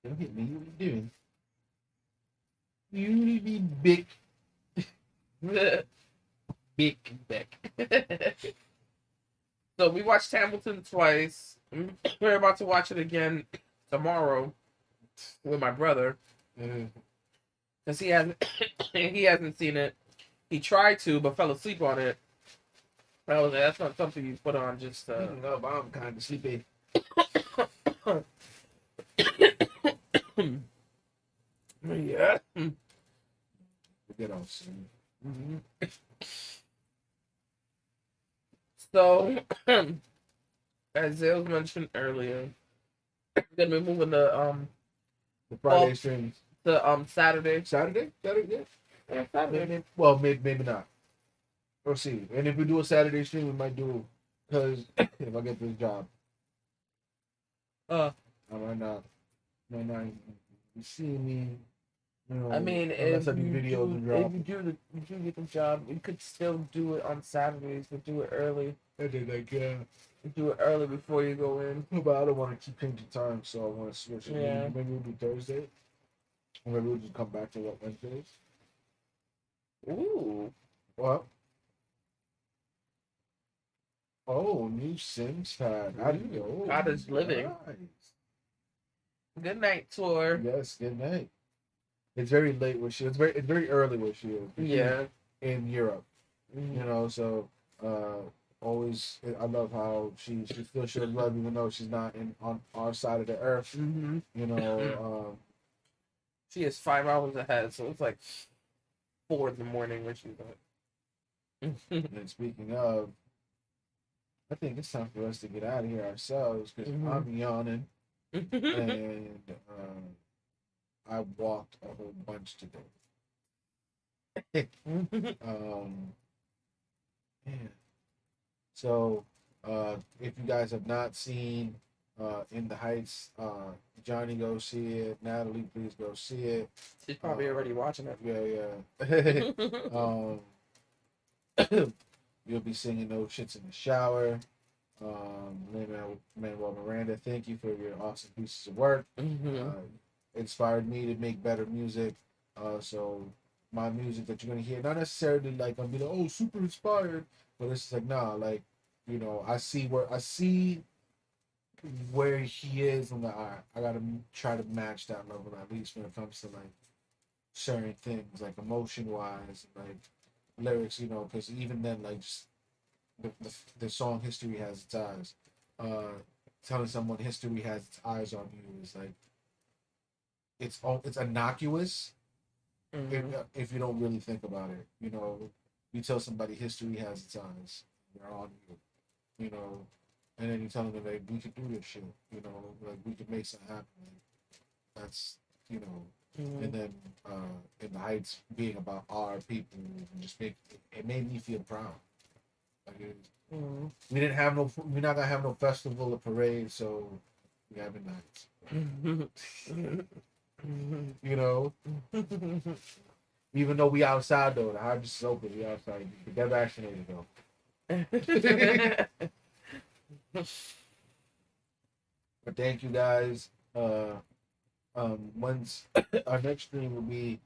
Don't hit me. What are you doing? You need to be big. Big back. So we watched Hamilton twice. We're about to watch it again tomorrow with my brother. Because he hasn't seen it. He tried to, but fell asleep on it. I was like, that's not something you put on just No, but I'm kind of sleepy. Yeah. Get on soon. So, as Zales mentioned earlier, we're gonna be moving the Friday streams. Saturday. Saturday? Yeah. Yeah, Saturday. Well, maybe not. We'll see. And if we do a Saturday stream, we might do because if I get this job, I might not. You see me. You know, I mean, if if you do get the job, you could still do it on Saturdays, but do it early. I did like Do it early before you go in. but I don't want to keep changing time, so I want to switch it. Yeah. Maybe we'll do Thursday. Or maybe we'll just come back to what Wednesdays. Ooh. What? Oh, new Sims pad. How do you go? Cottage living. Nice. Good night, tour. Yes, good night. It's very late where she is. It's very early where she is. Yeah. In Europe. You know, so always I love how she still shows love even though she's not on our side of the earth. You know, she is 5 hours ahead, so it's like 4 in the morning where she's at. And speaking of, I think it's time for us to get out of here ourselves because I'm yawning and I walked a whole bunch today. Yeah. So, if you guys have not seen In the Heights, Johnny, go see it. Natalie, please go see it. She's probably already watching it. Yeah. You'll be singing those shits in the shower. Lin-Manuel Miranda, thank you for your awesome pieces of work. Inspired me to make better music. So my music that you're gonna hear, not necessarily like I'm be like, oh, super inspired, but it's just like, nah, like, you know, I see where he is, and like, all right, I gotta try to match that level at least when it comes to like certain things, like emotion wise, like lyrics, you know, because even then, like, just the song "History Has Its Eyes," telling someone history has its eyes on you is like it's innocuous if you don't really think about it. You know, you tell somebody history has its eyes, they're on you. You know, and then you tell them like we could do this shit. You know, like we could make something happen. Like, that's, you know. And then In the Heights being about our people, and just it made me feel proud. Like we're not gonna have no festival or parade, so we have In the Heights. You know, even though we outside though, the house is open. We outside. Get vaccinated though. But thank you guys. Once our next stream will be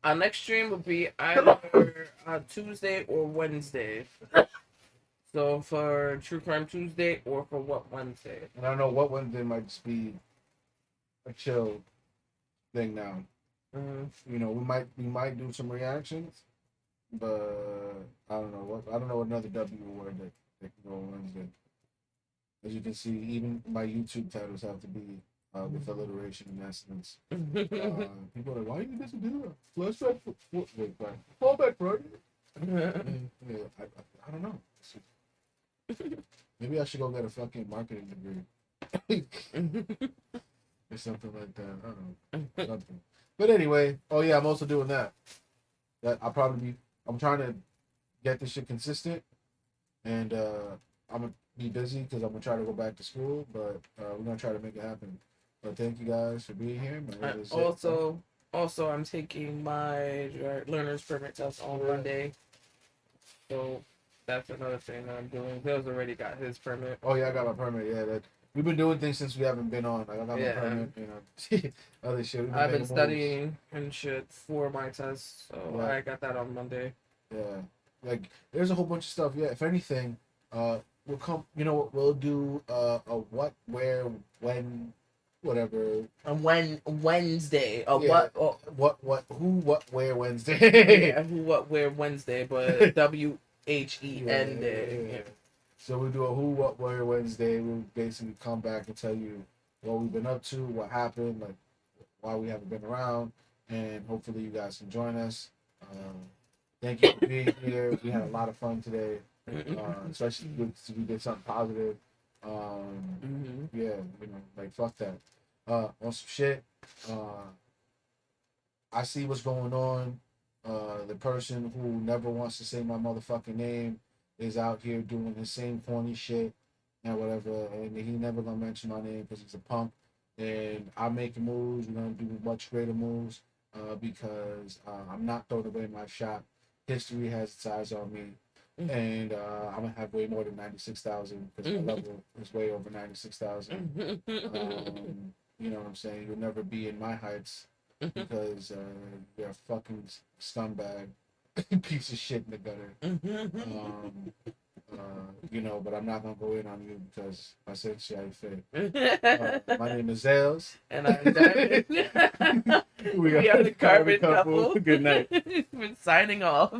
Our next stream will be either Tuesday or Wednesday. So for True Crime Tuesday or for What Wednesday? and I don't know what Wednesday might just be a chill thing now. You know, we might do some reactions, but I don't know what another W word that can go on Wednesday. As you can see, even my YouTube titles have to be with alliteration and essence. People are like, why you doesn't do that? Flashback, wait, fallback Friday. Yeah, I don't know. Maybe I should go get a fucking marketing degree or something like that. I don't know. Something. But anyway, oh yeah, I'm also doing that. I'm trying to get this shit consistent, and I'm gonna be busy because I'm gonna try to go back to school, but we're gonna try to make it happen. But thank you guys for being here. Also, I'm taking my learner's permit test on Monday, so that's another thing that I'm doing. Bill's already got his permit. Oh yeah, I got my permit. Yeah, we've been doing things since we haven't been on. Like, I got my permit, you know, other shit. I've been studying and shit for my test, so yeah. I got that on Monday. Yeah, like there's a whole bunch of stuff. Yeah, if anything, we'll come. You know what? We'll do a what, where, when, whatever. And when Wednesday? Yeah. What, who, what, where Wednesday? Yeah, who, what, where Wednesday? But WHEN day. Yeah. So we'll do a who, what, where Wednesday. We'll basically come back and tell you what we've been up to, what happened, like why we haven't been around, and hopefully you guys can join us. Thank you for being here. We had a lot of fun today, especially because we did something positive. Yeah, you know, like fuck that. On some shit. I see what's going on. The person who never wants to say my motherfucking name is out here doing the same corny shit and whatever, and he never gonna mention my name because he's a punk. And I'm making moves. We're gonna do much greater moves because I'm not throwing away my shot. History has its eyes on me, and I'm gonna have way more than 96,000 because my level is way over 96,000. You know what I'm saying? You'll never be in my heights because you're a fucking scumbag, piece of shit in the gutter. You know, but I'm not gonna go in on you because I said shit I fit. My name is ZALES. And I'm Diamond. We are the Carbon Couple. Good night. We're signing off.